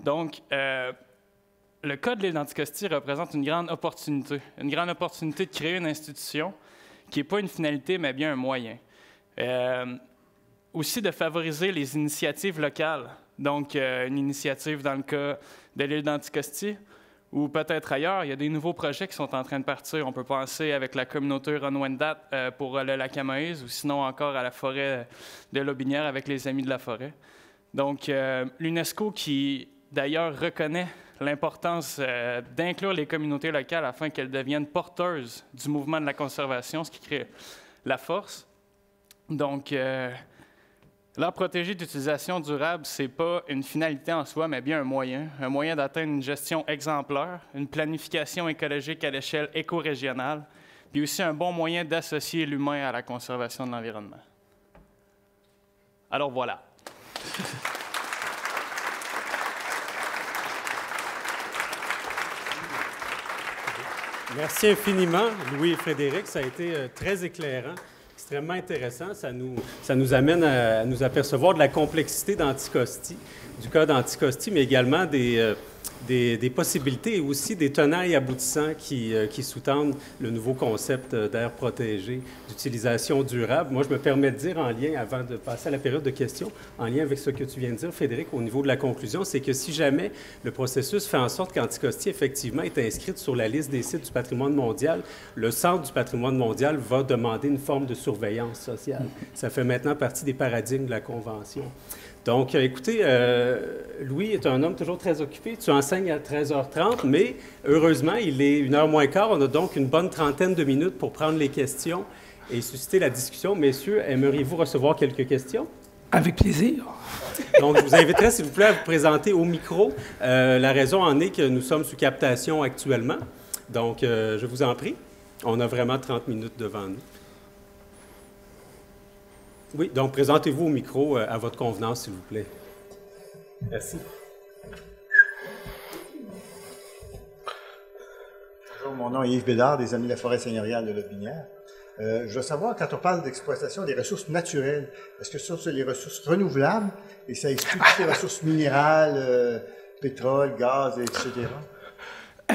Donc, le cas de l'île d'Anticosti représente une grande opportunité de créer une institution qui n'est pas une finalité, mais bien un moyen. Aussi de favoriser les initiatives locales. Donc, une initiative dans le cas de l'île d'Anticosti, ou peut-être ailleurs, il y a des nouveaux projets qui sont en train de partir. On peut penser avec la communauté Ronwendat pour le lac Amaïs, ou sinon encore à la forêt de Lotbinière avec les Amis de la forêt. Donc, l'UNESCO qui, d'ailleurs, reconnaît l'importance d'inclure les communautés locales afin qu'elles deviennent porteuses du mouvement de la conservation, ce qui crée la force. Donc, l'aire protégée d'utilisation durable, ce n'est pas une finalité en soi, mais bien un moyen d'atteindre une gestion exemplaire, une planification écologique à l'échelle éco-régionale, puis aussi un bon moyen d'associer l'humain à la conservation de l'environnement. Alors voilà. Merci infiniment, Louis et Frédéric. Ça a été très éclairant, extrêmement intéressant. Ça nous amène à nous apercevoir de la complexité d'Anticosti, du cas d'Anticosti, mais également des possibilités et aussi des tenants et aboutissants qui sous-tendent le nouveau concept d'aire protégée, d'utilisation durable. Moi, je me permets de dire en lien, avant de passer à la période de questions, en lien avec ce que tu viens de dire, Frédéric, au niveau de la conclusion, c'est que si jamais le processus fait en sorte qu'Anticosti, effectivement, est inscrite sur la liste des sites du patrimoine mondial, le Centre du patrimoine mondial va demander une forme de surveillance sociale. Ça fait maintenant partie des paradigmes de la Convention. Donc, écoutez, Louis est un homme toujours très occupé. Tu enseignes à 13h30, mais heureusement, il est 1h moins quart. On a donc une bonne trentaine de minutes pour prendre les questions et susciter la discussion. Messieurs, aimeriez-vous recevoir quelques questions? Avec plaisir. Donc, je vous inviterai, s'il vous plaît, à vous présenter au micro. La raison en est que nous sommes sous captation actuellement. Donc, je vous en prie. On a vraiment 30 minutes devant nous. Oui, donc présentez-vous au micro à votre convenance, s'il vous plaît. Merci. Bonjour, mon nom est Yves Bédard, des Amis de la forêt seigneuriale de Lotbinière. Je veux savoir, quand on parle d'exploitation des ressources naturelles, est-ce que ça, c'est les ressources renouvelables et ça exclut toutes les ressources minérales, pétrole, gaz, etc.?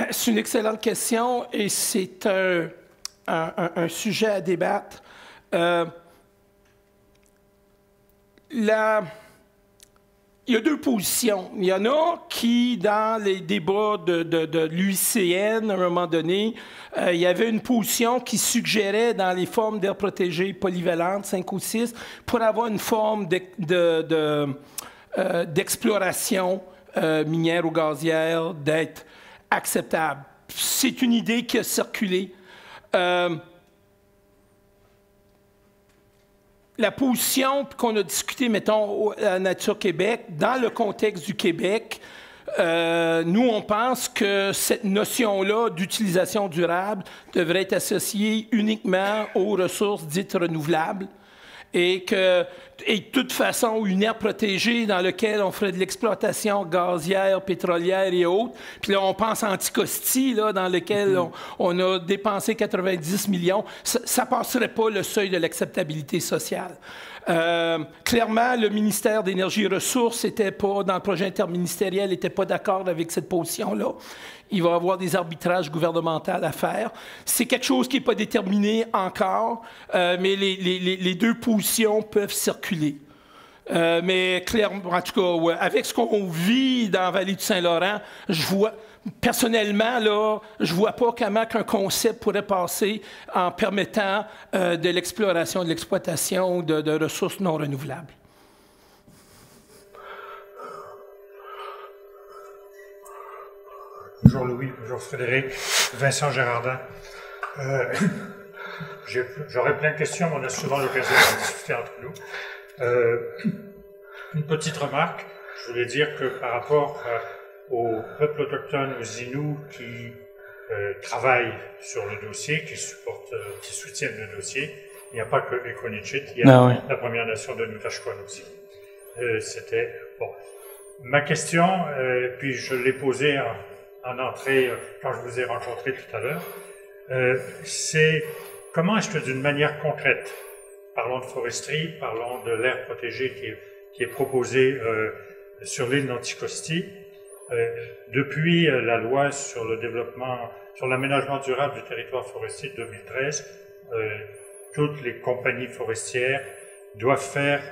C'est une excellente question et c'est un sujet à débattre. Il y a deux positions. Il y en a qui, dans les débats de l'UICN, à un moment donné, il y avait une position qui suggérait, dans les formes d'aires protégées polyvalentes, 5 ou 6, pour avoir une forme d'exploration minière ou gazière, d'être acceptable. C'est une idée qui a circulé. La position qu'on a discutée, mettons, à Nature Québec, dans le contexte du Québec, nous, on pense que cette notion-là d'utilisation durable devrait être associée uniquement aux ressources dites renouvelables Et de toute façon, une aire protégée dans laquelle on ferait de l'exploitation gazière, pétrolière et autres. Puis là, on pense à Anticosti, là, dans lequel on a dépensé 90 millions. Ça ne passerait pas le seuil de l'acceptabilité sociale. Clairement, le ministère d'Énergie et Ressources était pas, dans le projet interministériel, n'était pas d'accord avec cette position-là. Il va y avoir des arbitrages gouvernementaux à faire. C'est quelque chose qui n'est pas déterminé encore, mais les deux positions peuvent circuler. Mais clairement, en tout cas, ouais, avec ce qu'on vit dans la vallée du Saint-Laurent, personnellement, là, je vois pas comment qu'un concept pourrait passer en permettant de l'exploration, de l'exploitation de ressources non renouvelables. Bonjour Louis, bonjour Frédéric, Vincent Gérardin. J'aurais plein de questions, mais on a souvent l'occasion de discuter entre nous. Une petite remarque, je voulais dire que par rapport aux peuples autochtones, aux Inuits qui travaillent sur le dossier, qui soutiennent le dossier, il n'y a pas que Econitchit, il y a la Première Nation de Nutashquan aussi. C'était bon. Ma question, puis je l'ai posée en entrée quand je vous ai rencontré tout à l'heure, c'est comment est-ce que d'une manière concrète, parlons de foresterie, parlons de l'aire protégée qui est proposée sur l'île d'Anticosti, depuis la loi sur le développement, sur l'aménagement durable du territoire forestier de 2013, toutes les compagnies forestières doivent faire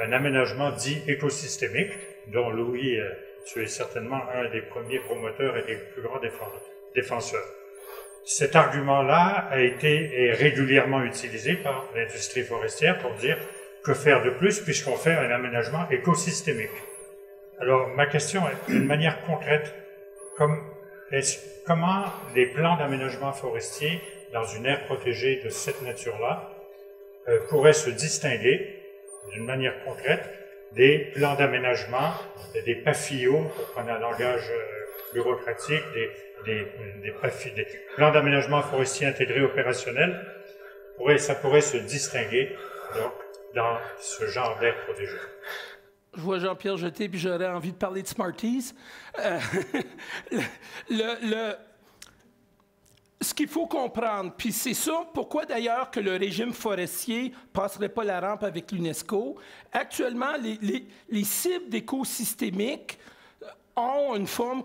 un aménagement dit écosystémique, dont Louis, tu es certainement un des premiers promoteurs et des plus grands défenseurs. Cet argument-là est régulièrement utilisé par l'industrie forestière pour dire que faire de plus puisqu'on fait un aménagement écosystémique. Alors, ma question est, d'une manière concrète, comment les plans d'aménagement forestier dans une aire protégée de cette nature-là pourraient se distinguer, d'une manière concrète, des plans d'aménagement, des PAFIO, pour prendre un langage bureaucratique, des plans d'aménagement forestier intégrés opérationnels, ça pourrait se distinguer donc, dans ce genre d'aire protégée. Je vois Jean-Pierre jeter, puis j'aurais envie de parler de Smarties. Ce qu'il faut comprendre, puis c'est ça, pourquoi d'ailleurs que le régime forestier ne passerait pas la rampe avec l'UNESCO. Actuellement, les cibles d'écosystémiques ont une forme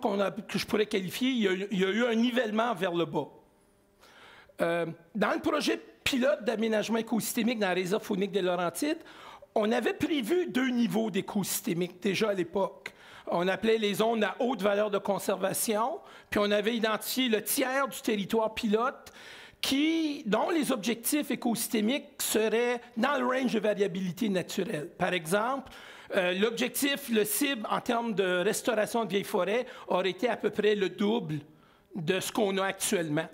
que je pourrais qualifier, il y a eu un nivellement vers le bas. Dans le projet pilote d'aménagement écosystémique dans la réserve faunique des Laurentides, on avait prévu 2 niveaux d'écosystémique déjà à l'époque. On appelait les zones à haute valeur de conservation, puis on avait identifié le tiers du territoire pilote dont les objectifs écosystémiques seraient dans le range de variabilité naturelle. Par exemple, l'objectif, le cible en termes de restauration de vieilles forêts aurait été à peu près le double de ce qu'on a actuellement.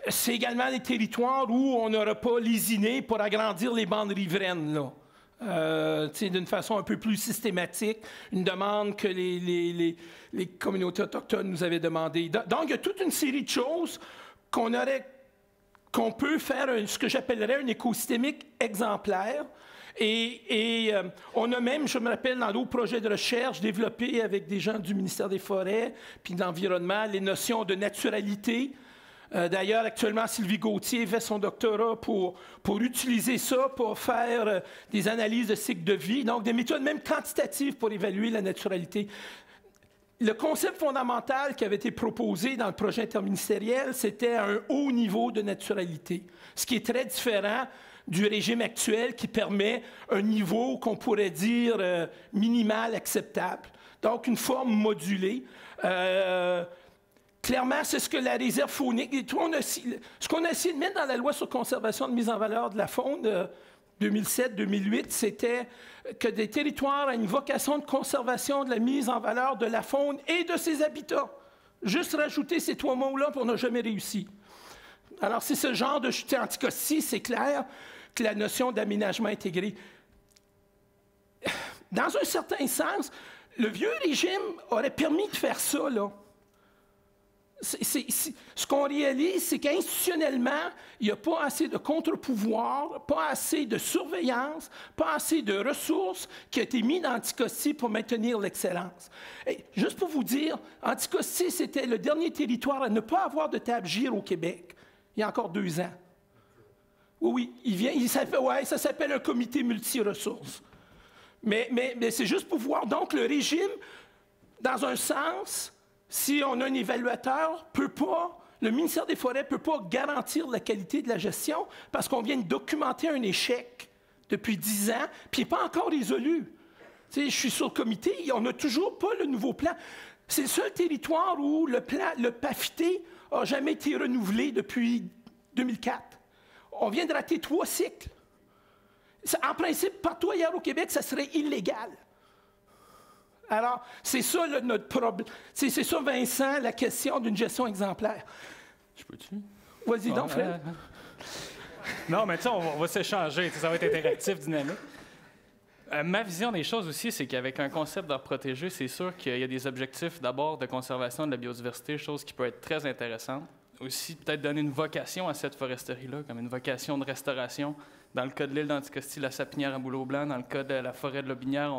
C'est également les territoires où on n'aura pas lésiné pour agrandir les bandes riveraines, là. D'une façon un peu plus systématique, une demande que les communautés autochtones nous avaient demandé. Donc, il y a toute une série de choses qu'on peut faire ce que j'appellerais un écosystémique exemplaire. Et on a même, je me rappelle, dans d'autres projets de recherche, développé avec des gens du ministère des Forêts puis de l'Environnement, les notions de naturalité. D'ailleurs, actuellement, Sylvie Gauthier fait son doctorat pour utiliser ça, pour faire des analyses de cycle de vie, donc des méthodes même quantitatives pour évaluer la naturalité. Le concept fondamental qui avait été proposé dans le projet interministériel, c'était un haut niveau de naturalité, ce qui est très différent du régime actuel qui permet un niveau qu'on pourrait dire minimal acceptable. Donc, une forme modulée. Clairement, c'est ce que la réserve faunique... Ce qu'on a essayé de mettre dans la loi sur conservation de mise en valeur de la faune de 2007-2008, c'était que des territoires à une vocation de conservation de la mise en valeur de la faune et de ses habitats. Juste rajouter ces 3 mots-là, puis on n'a jamais réussi. Alors, c'est ce genre de chute Anticosti, c'est clair que la notion d'aménagement intégré. Dans un certain sens, le vieux régime aurait permis de faire ça, là. Ce qu'on réalise, c'est qu'institutionnellement, il n'y a pas assez de contre-pouvoir, pas assez de surveillance, pas assez de ressources qui ont été mises dans Anticosti pour maintenir l'excellence. Et juste pour vous dire, Anticosti, c'était le dernier territoire à ne pas avoir de table gire au Québec, il y a encore 2 ans. Oui, ça s'appelle un comité multi-ressources. Mais c'est juste pour voir. Donc, le régime, dans un sens, si on a un évaluateur, le ministère des Forêts ne peut pas garantir la qualité de la gestion parce qu'on vient de documenter un échec depuis 10 ans, puis il n'est pas encore résolu. Tu sais, je suis sur le comité, on n'a toujours pas le nouveau plan. C'est le seul territoire où le PAFIT n'a jamais été renouvelé depuis 2004. On vient de rater 3 cycles. En principe, partout ailleurs au Québec, ça serait illégal. Alors, c'est ça notre problème. C'est ça, Vincent, la question d'une gestion exemplaire. Je peux-tu? Vas-y donc, Fred. Non, mais tu sais, on va s'échanger. Ça va être interactif, dynamique. Ma vision des choses aussi, c'est qu'avec un concept d'art protégé, c'est sûr qu'il y a des objectifs d'abord de conservation de la biodiversité, chose qui peut être très intéressante. Aussi, peut-être donner une vocation à cette foresterie-là, comme une vocation de restauration. Dans le cas de l'île d'Anticosti, la sapinière à Bouleau-Blanc. Dans le cas de la forêt de Lotbinière,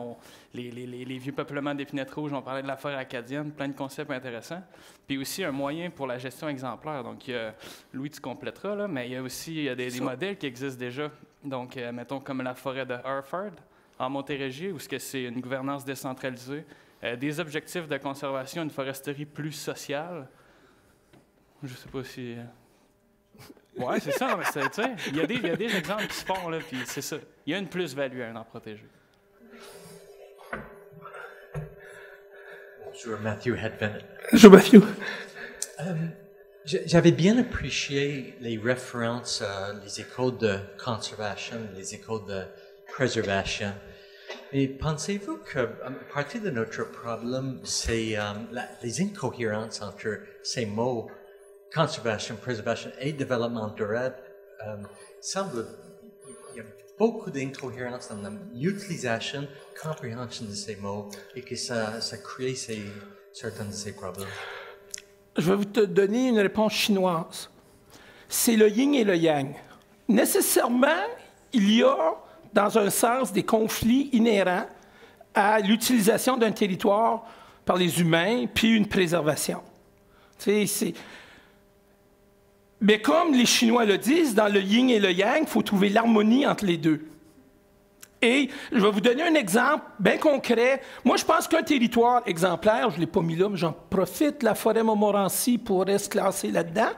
les vieux peuplements d'Épinette Rouge, on parlait de la forêt acadienne, plein de concepts intéressants. Puis aussi un moyen pour la gestion exemplaire. Donc, Louis, tu compléteras, là, mais il y a aussi des modèles qui existent déjà. Donc, mettons comme la forêt de Harford, en Montérégie, où c'est une gouvernance décentralisée. Des objectifs de conservation, une foresterie plus sociale. Je ne sais pas si... Oui, c'est ça. Il y a des exemples qui se font, là, puis c'est ça. Il y a une plus-value à un art protégé. Bonjour, Matthew Hedven. Bonjour, Matthew. J'avais bien apprécié les références à les écoles de conservation, les écoles de préservation. Et pensez-vous que partie de notre problème, c'est les incohérences entre ces mots conservation, préservation et développement durable? Il y a beaucoup d'incohérences dans l'utilisation, compréhension de ces mots et que ça crée certains de ces problèmes. Je vais vous donner une réponse chinoise. C'est le yin et le yang. Nécessairement, il y a, dans un sens, des conflits inhérents à l'utilisation d'un territoire par les humains, puis une préservation. Mais comme les Chinois le disent, dans le yin et le yang, il faut trouver l'harmonie entre les deux. Et je vais vous donner un exemple bien concret. Moi, je pense qu'un territoire exemplaire, je ne l'ai pas mis là, mais j'en profite, la forêt Montmorency pourrait se classer là-dedans.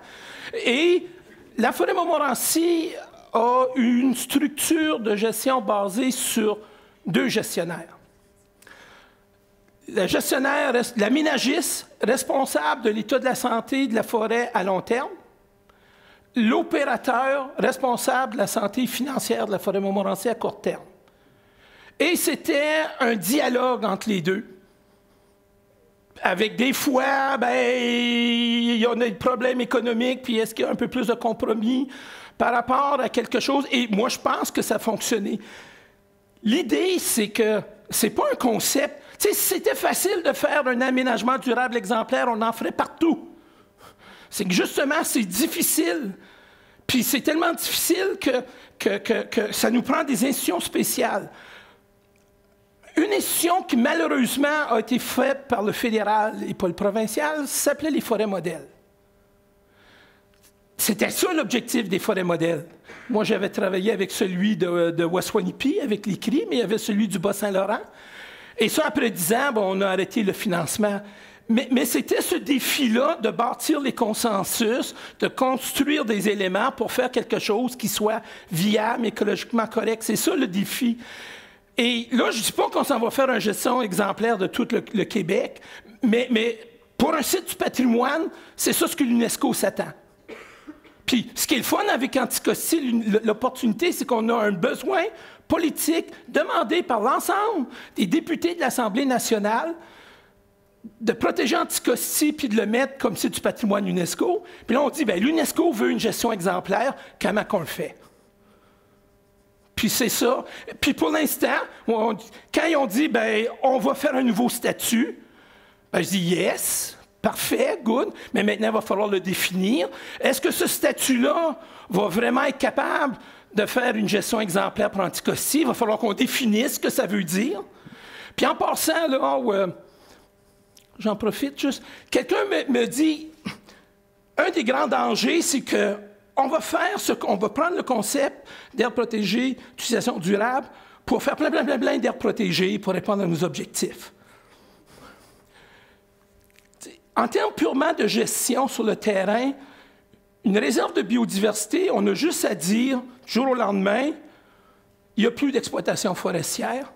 Et la forêt Montmorency a une structure de gestion basée sur 2 gestionnaires. Le gestionnaire, l'aménagiste, responsable de l'état de la santé de la forêt à long terme. L'opérateur responsable de la santé financière de la forêt Montmorency à court terme. Et c'était un dialogue entre les deux. Avec des fois, il y a des problèmes économiques, puis est-ce qu'il y a un peu plus de compromis par rapport à quelque chose? Et moi, je pense que ça a fonctionné. L'idée, c'est que c'est pas un concept. Tu sais, si c'était facile de faire un aménagement durable exemplaire, on en ferait partout. C'est que justement, c'est difficile. Puis c'est tellement difficile que ça nous prend des institutions spéciales. Une institution qui, malheureusement, a été faite par le fédéral et pas le provincial, s'appelait les forêts modèles. C'était ça l'objectif des forêts modèles. Moi, j'avais travaillé avec celui de Waswanipi, avec les CRI, mais il y avait celui du Bas-Saint-Laurent. Et ça, après 10 ans, on a arrêté le financement. Mais c'était ce défi-là de bâtir les consensus, de construire des éléments pour faire quelque chose qui soit viable, écologiquement correct. C'est ça le défi. Et là, je ne dis pas qu'on s'en va faire une gestion exemplaire de tout le Québec, mais pour un site du patrimoine, c'est ça ce que l'UNESCO s'attend. Puis, ce qui est le fun avec Anticosti, l'opportunité, c'est qu'on a un besoin politique demandé par l'ensemble des députés de l'Assemblée nationale de protéger Anticosti puis de le mettre comme site du patrimoine UNESCO. Puis là, on dit, l'UNESCO veut une gestion exemplaire, comment qu'on le fait? Puis c'est ça. Puis pour l'instant, quand ils ont dit, on va faire un nouveau statut, je dis yes, Parfait, good, mais maintenant, il va falloir le définir. Est-ce que ce statut-là va vraiment être capable de faire une gestion exemplaire pour Anticosti? Il va falloir qu'on définisse ce que ça veut dire. Puis en passant, là, j'en profite juste, quelqu'un me dit, un des grands dangers, c'est que on va prendre le concept d'aire protégée, d'utilisation durable, pour faire plein d'aires protégées pour répondre à nos objectifs. En termes purement de gestion sur le terrain, une réserve de biodiversité, on a juste à dire, du jour au lendemain, il n'y a plus d'exploitation forestière,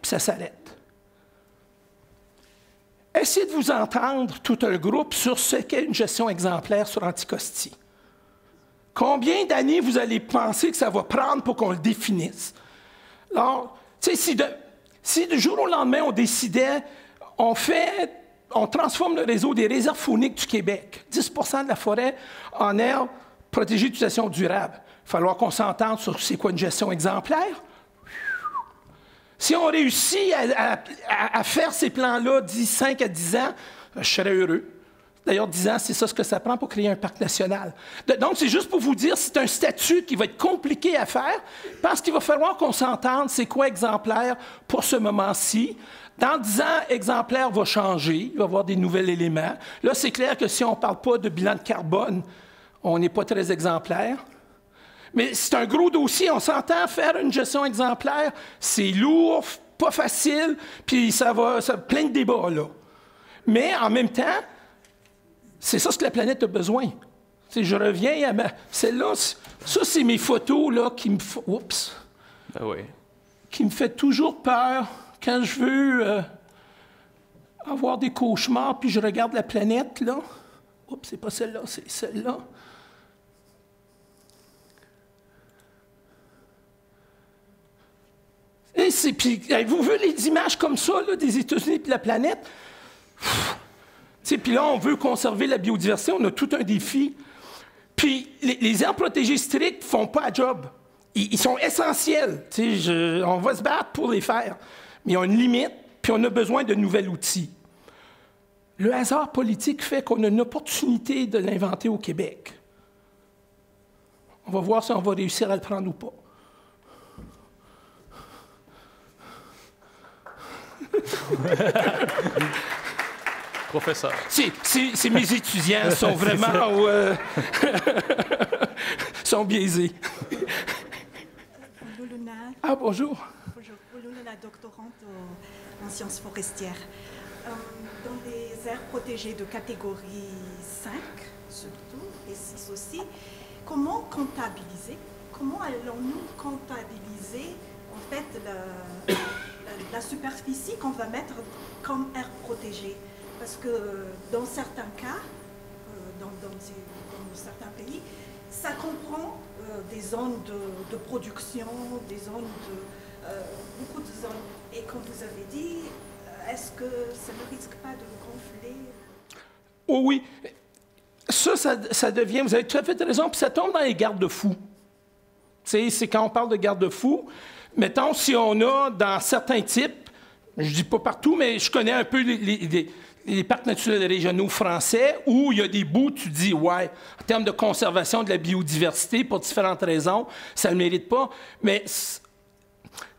puis ça s'arrête. Essayez de vous entendre, tout un groupe, sur ce qu'est une gestion exemplaire sur Anticosti. Combien d'années vous allez penser que ça va prendre pour qu'on le définisse? Alors, tu sais, si du jour au lendemain, on décidait, on transforme le réseau des réserves fauniques du Québec, 10 de la forêt en aire protégée d'utilisation durable. Il va falloir qu'on s'entende sur c'est quoi une gestion exemplaire. Si on réussit à faire ces plans-là d'ici 5 à 10 ans, je serais heureux. D'ailleurs, 10 ans, c'est ça ce que ça prend pour créer un parc national. Donc, c'est juste pour vous dire, c'est un statut qui va être compliqué à faire parce qu'il va falloir qu'on s'entende c'est quoi exemplaire pour ce moment-ci. Dans 10 ans, exemplaire va changer, il va y avoir des nouveaux éléments. Là, c'est clair que si on ne parle pas de bilan de carbone, on n'est pas très exemplaire. Mais c'est un gros dossier, on s'entend faire une gestion exemplaire, c'est lourd, pas facile, puis ça plein de débats, là. Mais en même temps, c'est ça ce que la planète a besoin. T'sais, je reviens à celle-là, ça, c'est mes photos, là, qui me... Oups! Ben oui. Qui me fait toujours peur quand je veux avoir des cauchemars, puis je regarde la planète, là. Oups, c'est pas celle-là, c'est celle-là. Puis, avez-vous vu les images comme ça, là, des États-Unis et de la planète? Puis là, on veut conserver la biodiversité, on a tout un défi. Puis les aires protégées strictes ne font pas le job. Ils sont essentiels. On va se battre pour les faire. Mais ils ont une limite, puis on a besoin de nouveaux outils. Le hasard politique fait qu'on a une opportunité de l'inventer au Québec. On va voir si on va réussir à le prendre ou pas. Professeur. C'est mes étudiants sont vraiment sont biaisés. Ah, bonjour. Bonjour. La doctorante en sciences forestières. Dans les aires protégées de catégorie 5, surtout, et 6 aussi, comment comptabiliser? Comment allons-nous comptabiliser, en fait, la superficie qu'on va mettre comme aire protégée? Parce que dans certains cas, dans certains pays, ça comprend des zones de production, des zones beaucoup de zones. Et comme vous avez dit, est-ce que ça ne risque pas de gonfler? Oh oui. Ça devient, vous avez tout à fait raison, puis ça tombe dans les garde-fous. C'est quand on parle de garde-fous, mettons, si on a dans certains types, je ne dis pas partout, mais je connais un peu les parcs naturels régionaux français où il y a des bouts, tu dis, ouais, en termes de conservation de la biodiversité, pour différentes raisons, ça ne le mérite pas. Mais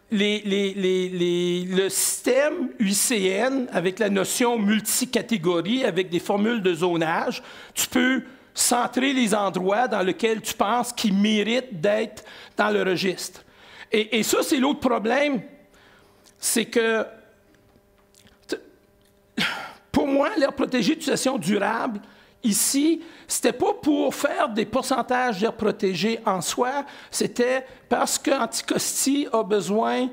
le système UICN, avec la notion multicatégorie, avec des formules de zonage, tu peux centrer les endroits dans lesquels tu penses qu'ils méritent d'être dans le registre. Et ça, c'est l'autre problème, c'est que pour moi, l'aire protégée d'utilisation durable, ici, c'était pas pour faire des pourcentages d'aires protégées en soi, c'était parce qu'Anticosti a besoin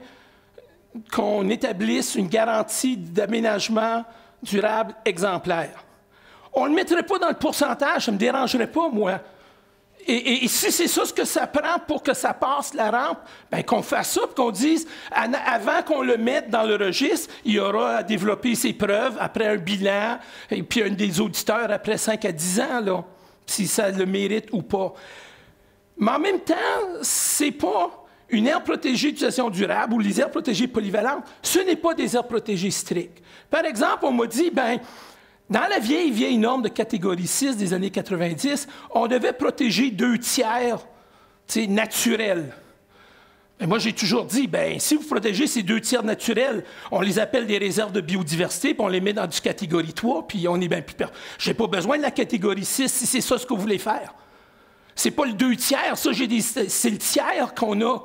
qu'on établisse une garantie d'aménagement durable exemplaire. On ne le mettrait pas dans le pourcentage, ça ne me dérangerait pas, moi. Et si c'est ça ce que ça prend pour que ça passe la rampe, bien qu'on fasse ça, qu'on dise, avant qu'on le mette dans le registre, il y aura à développer ses preuves après un bilan, et puis un des auditeurs après 5 à 10 ans, là, si ça le mérite ou pas. Mais en même temps, c'est pas une aire protégée d'utilisation durable ou les aires protégées polyvalentes, ce n'est pas des aires protégées strictes. Par exemple, on m'a dit, bien, Dans la vieille norme de catégorie 6 des années 90, on devait protéger 2/3 naturels. Et moi, j'ai toujours dit, bien, si vous protégez ces 2/3 naturels, on les appelle des réserves de biodiversité, puis on les met dans du catégorie 3, puis on est bien plus... Je n'ai pas besoin de la catégorie 6 si c'est ça ce que vous voulez faire. C'est pas le 2/3, ça, c'est le tiers qu'on a.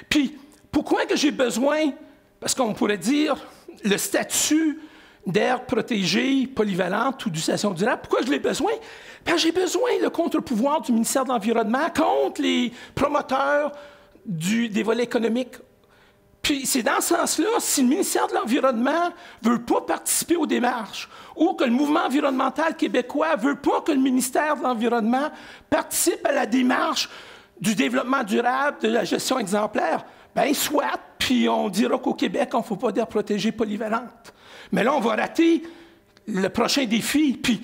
Puis, pourquoi que j'ai besoin? Parce qu'on pourrait dire, le statut d'aire protégée, polyvalente ou d'utilisation durable, pourquoi je l'ai besoin? Parce que j'ai besoin le contre-pouvoir du ministère de l'Environnement contre les promoteurs des volets économiques. Puis c'est dans ce sens-là, si le ministère de l'Environnement ne veut pas participer aux démarches ou que le mouvement environnemental québécois ne veut pas que le ministère de l'Environnement participe à la démarche du développement durable, de la gestion exemplaire, bien soit, puis on dira qu'au Québec, on ne faut pas d'aire protégée polyvalente. Mais là, on va rater le prochain défi. Puis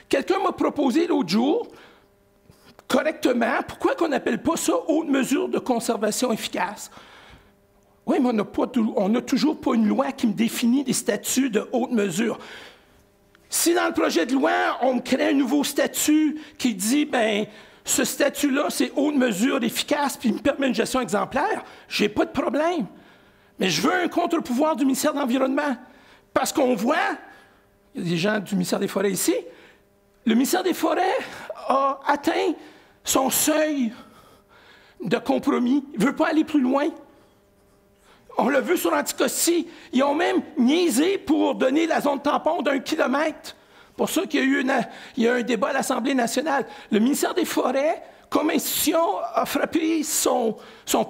quelqu'un m'a proposé l'autre jour, correctement, pourquoi qu'on n'appelle pas ça haute mesure de conservation efficace? Oui, mais on n'a toujours pas une loi qui me définit des statuts de haute mesure. Si dans le projet de loi, on me crée un nouveau statut qui dit, bien, ce statut-là, c'est haute mesure efficace, puis il me permet une gestion exemplaire, j'ai pas de problème. Mais je veux un contre-pouvoir du ministère de l'Environnement. Parce qu'on voit, il y a des gens du ministère des Forêts ici, le ministère des Forêts a atteint son seuil de compromis. Il ne veut pas aller plus loin. On l'a vu sur Anticosti. Ils ont même niaisé pour donner la zone tampon d'1 kilomètre. Pour ça qu'il y a eu un débat à l'Assemblée nationale. Le ministère des Forêts, comme institution, a frappé son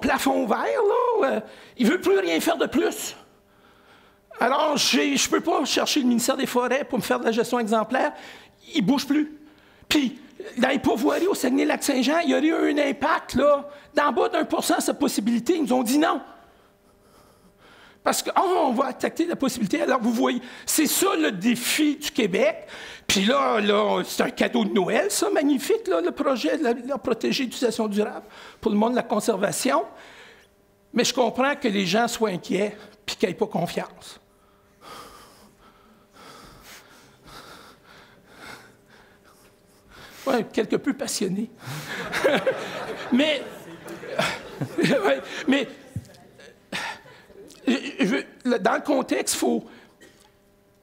plafond vert. Là. Il ne veut plus rien faire de plus. Alors, je ne peux pas chercher le ministère des Forêts pour me faire de la gestion exemplaire. Il ne bouge plus. Puis, dans les pourvoiries au Saguenay-Lac-Saint-Jean, il y aurait eu un impact, là, d'en bas d'1% de sa possibilité. Ils nous ont dit non. Parce qu'on va attaquer la possibilité. Alors, vous voyez, c'est ça le défi du Québec. Puis là c'est un cadeau de Noël, ça, magnifique, là, le projet de la protéger l'utilisation durable pour le monde de la conservation. Mais je comprends que les gens soient inquiets puis qu'ils n'aient pas confiance. Oui, quelque peu passionné. mais dans le contexte,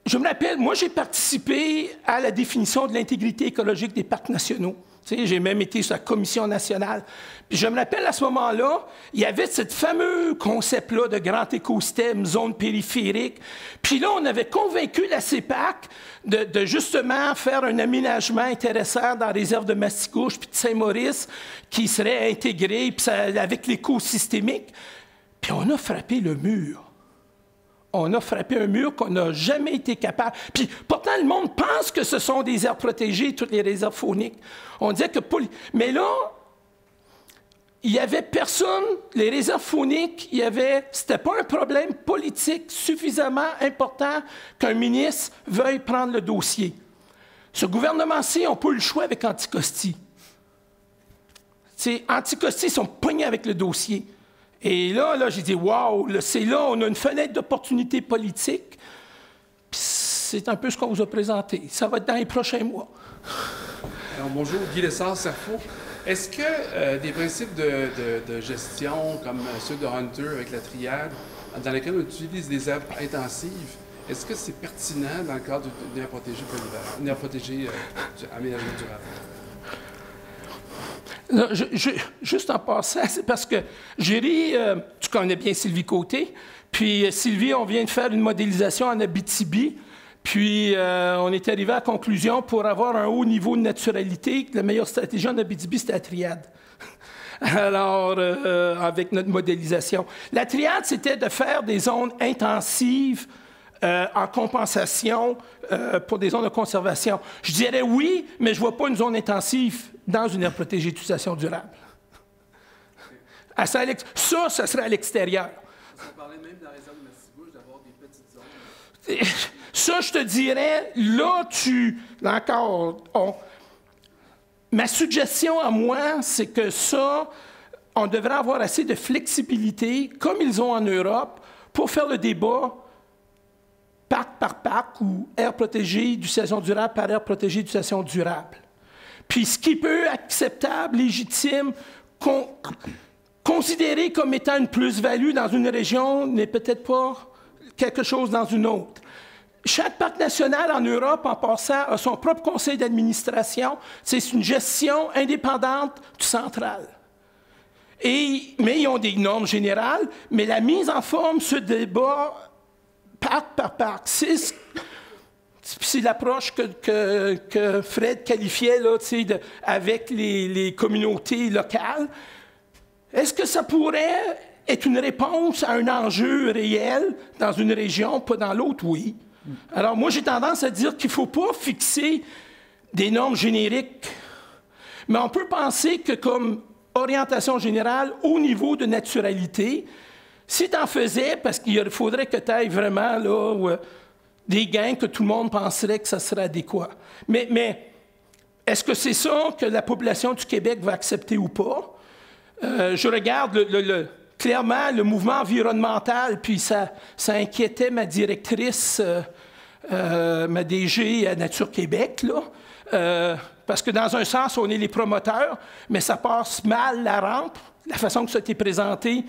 je me rappelle, moi, j'ai participé à la définition de l'intégrité écologique des parcs nationaux. J'ai même été sur la Commission nationale. Puis je me rappelle, à ce moment-là, il y avait ce fameux concept-là de grand écosystème, zone périphérique. Puis là, on avait convaincu la CEPAC de justement faire un aménagement intéressant dans la réserve de Mastigouche puis de Saint-Maurice qui serait intégré puis avec l'écosystémique. Puis on a frappé le mur. On a frappé un mur qu'on n'a jamais été capable. Puis pourtant, le monde pense que ce sont des aires protégées, toutes les réserves fauniques. On disait que... Mais là, il n'y avait personne, les réserves fauniques, c'était pas un problème politique suffisamment important qu'un ministre veuille prendre le dossier. Ce gouvernement-ci n'a pas eu le choix avec Anticosti. Anticosti, ils sont pognés avec le dossier. Et là j'ai dit, wow, c'est là, on a une fenêtre d'opportunité politique. Puis c'est un peu ce qu'on vous a présenté. Ça va être dans les prochains mois. Alors, bonjour, Guy Lessard-Cerfo. Est-ce que des principes de gestion, comme ceux de Hunter avec la triade, dans lesquels on utilise des aires intensives, est-ce que c'est pertinent dans le cadre d'une aire protégée polyvalente, une aire protégée aménagement durable? Là, juste en passant, c'est parce que Géry, tu connais bien Sylvie Côté, puis Sylvie, on vient de faire une modélisation en Abitibi, puis on est arrivé à la conclusion, pour avoir un haut niveau de naturalité, que la meilleure stratégie en Abitibi, c'était la triade. Alors, avec notre modélisation. La triade, c'était de faire des zones intensives en compensation pour des zones de conservation. Je dirais oui, mais je ne vois pas une zone intensive dans une aire protégée d'utilisation durable. Ça serait à l'extérieur. On parlait même dans la réserve de Mastigouche d'avoir des petites zones. Ça, je te dirais, là, encore, ma suggestion à moi, c'est que ça, on devrait avoir assez de flexibilité, comme ils ont en Europe, pour faire le débat parc par parc ou aire protégée d'utilisation durable par aire protégée d'utilisation durable. Puis ce qui peut être acceptable, légitime, considéré comme étant une plus-value dans une région n'est peut-être pas quelque chose dans une autre. Chaque parc national en Europe, en passant, a son propre conseil d'administration. C'est une gestion indépendante du central. Mais ils ont des normes générales, mais la mise en forme se débat parc par parc. C'est l'approche que Fred qualifiait là, avec les communautés locales. Est-ce que ça pourrait être une réponse à un enjeu réel dans une région, pas dans l'autre? Oui. Alors moi, j'ai tendance à dire qu'il ne faut pas fixer des normes génériques, mais on peut penser que comme orientation générale, au niveau de naturalité, si tu en faisais, parce qu'il faudrait que tu ailles vraiment là, des gains que tout le monde penserait que ça serait adéquat. Mais est-ce que c'est ça que la population du Québec va accepter ou pas? Je regarde clairement le mouvement environnemental, puis ça inquiétait ma directrice, ma DG à Nature Québec, là, parce que dans un sens, on est les promoteurs, mais ça passe mal la rampe, la façon que ça a été présenté.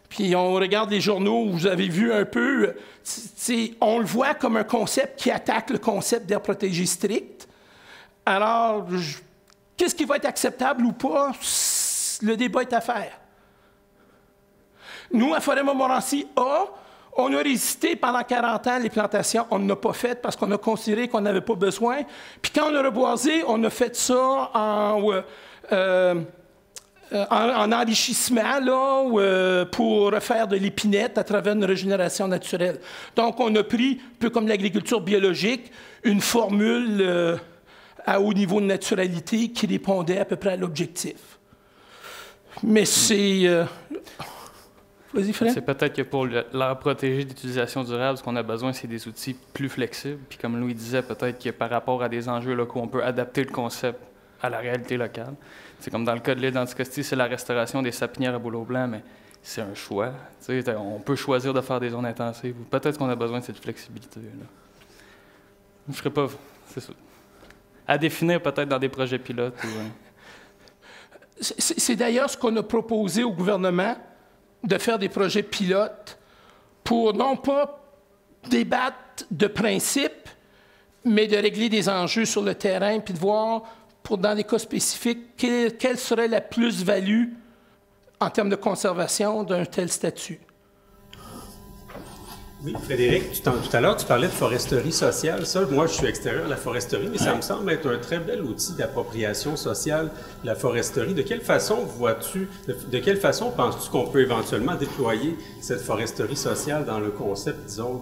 Puis on regarde les journaux, vous avez vu un peu, on le voit comme un concept qui attaque le concept d'aire protégée stricte. Alors, qu'est-ce qui va être acceptable ou pas? Le débat est à faire. Nous, à Forêt-Montmorency A, on a résisté pendant 40 ans les plantations. On ne l'a pas fait parce qu'on a considéré qu'on n'avait pas besoin. Puis quand on a reboisé, on a fait ça en enrichissement là, pour faire de l'épinette à travers une régénération naturelle. Donc, on a pris, un peu comme l'agriculture biologique, une formule à haut niveau de naturalité qui répondait à peu près à l'objectif. Mais c'est... Vas-y, Fred. C'est peut-être que pour l'aire protégée d'utilisation durable, ce qu'on a besoin, c'est des outils plus flexibles. Puis comme Louis disait, peut-être que par rapport à des enjeux locaux, on peut adapter le concept à la réalité locale. C'est comme dans le cas de l'île d'Anticosti, c'est la restauration des sapinières à bouleau blanc, mais c'est un choix. On peut choisir de faire des zones intensives. Peut-être qu'on a besoin de cette flexibilité-là. Je ne ferai pas... C'est ça. À définir peut-être dans des projets pilotes. C'est d'ailleurs ce qu'on a proposé au gouvernement, de faire des projets pilotes pour non pas débattre de principes, mais de régler des enjeux sur le terrain, puis de voir, dans des cas spécifiques, quelle serait la plus-value en termes de conservation d'un tel statut. Oui, Frédéric, tout à l'heure, tu parlais de foresterie sociale. Ça, moi, je suis extérieur à la foresterie, mais ça me semble être un très bel outil d'appropriation sociale, la foresterie. De quelle façon de quelle façon penses-tu qu'on peut éventuellement déployer cette foresterie sociale dans le concept, disons,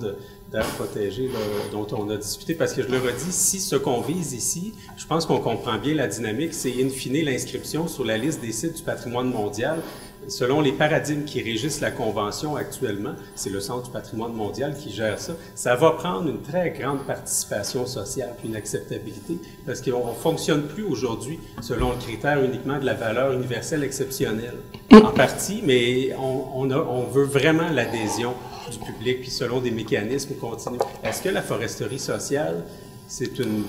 d'aire protégée dont on a discuté? Parce que je le redis, si ce qu'on vise ici, je pense qu'on comprend bien la dynamique, c'est in fine l'inscription sur la liste des sites du patrimoine mondial. Selon les paradigmes qui régissent la Convention actuellement, c'est le Centre du patrimoine mondial qui gère ça, ça va prendre une très grande participation sociale puis une acceptabilité parce qu'on ne fonctionne plus aujourd'hui selon le critère uniquement de la valeur universelle exceptionnelle. En partie, mais on veut vraiment l'adhésion du public puis selon des mécanismes continus. Est-ce que la foresterie sociale, c'est une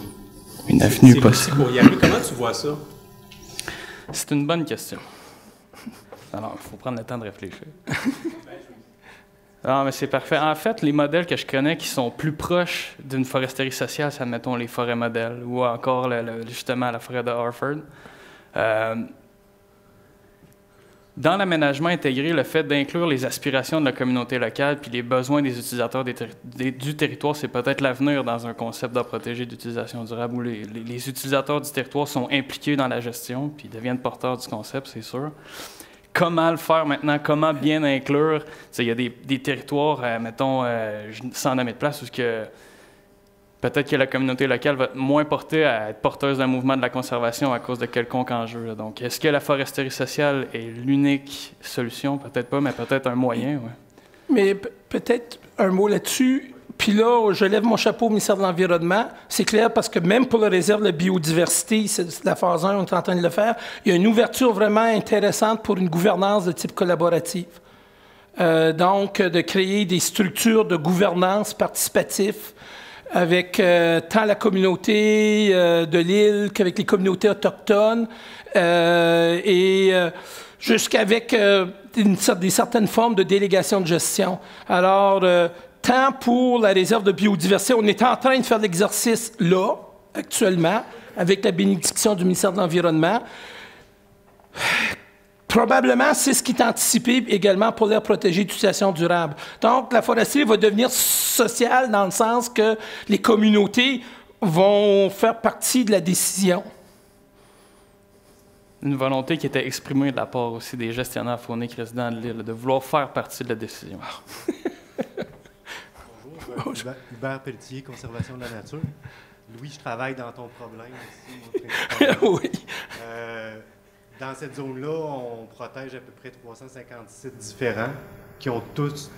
avenue possible pour y arriver? Comment tu vois ça? C'est une bonne question. Alors, il faut prendre le temps de réfléchir. Non, mais c'est parfait. En fait, les modèles que je connais qui sont plus proches d'une foresterie sociale, c'est, admettons, les forêts modèles ou encore, justement, la forêt de Harford. Dans l'aménagement intégré, le fait d'inclure les aspirations de la communauté locale puis les besoins des utilisateurs du territoire, c'est peut-être l'avenir dans un concept d'aire protégée d'utilisation durable où les utilisateurs du territoire sont impliqués dans la gestion puis deviennent porteurs du concept, c'est sûr. Comment le faire maintenant? Comment bien inclure? Il y a des territoires, mettons, sans nommer de place, où peut-être que la communauté locale va être moins portée à être porteuse d'un mouvement de la conservation à cause de quelconque enjeu. Là. Donc, est-ce que la foresterie sociale est l'unique solution? Peut-être pas, mais peut-être un moyen, oui. Mais peut-être un mot là-dessus. Puis là, je lève mon chapeau au ministère de l'Environnement. C'est clair parce que même pour la réserve de la biodiversité, c'est la phase 1, on est en train de le faire, il y a une ouverture vraiment intéressante pour une gouvernance de type collaboratif. Donc, de créer des structures de gouvernance participative avec tant la communauté de l'île qu'avec les communautés autochtones jusqu'avec des certaines formes de délégation de gestion. Alors, tant pour la réserve de biodiversité, on est en train de faire l'exercice là, actuellement, avec la bénédiction du ministère de l'Environnement. Probablement, c'est ce qui est anticipé également pour l'aire protégée d'utilisation durable. Donc, la foresterie va devenir sociale dans le sens que les communautés vont faire partie de la décision. Une volonté qui était exprimée de la part aussi des gestionnaires fauniques résidents de l'île, de vouloir faire partie de la décision. Bonjour, Hubert Pelletier, Conservation de la nature. Louis, je travaille dans ton problème ici. Oui. Dans cette zone-là, on protège à peu près 350 sites différents qui ont tous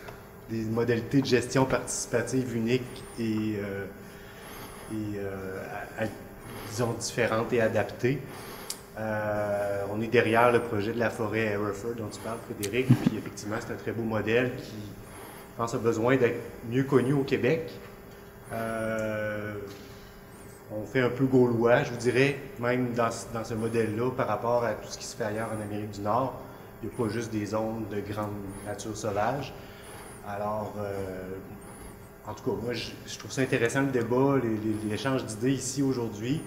des modalités de gestion participative uniques et disons, différentes et adaptées. On est derrière le projet de la forêt Hereford dont tu parles, Frédéric, puis effectivement, c'est un très beau modèle qui, je pense, a besoin d'être mieux connu au Québec. On fait un peu gaulois, je vous dirais, même dans ce modèle-là, par rapport à tout ce qui se fait ailleurs en Amérique du Nord. Il n'y a pas juste des zones de grande nature sauvage. Alors, en tout cas, moi, je trouve ça intéressant le débat, l'échange d'idées ici aujourd'hui.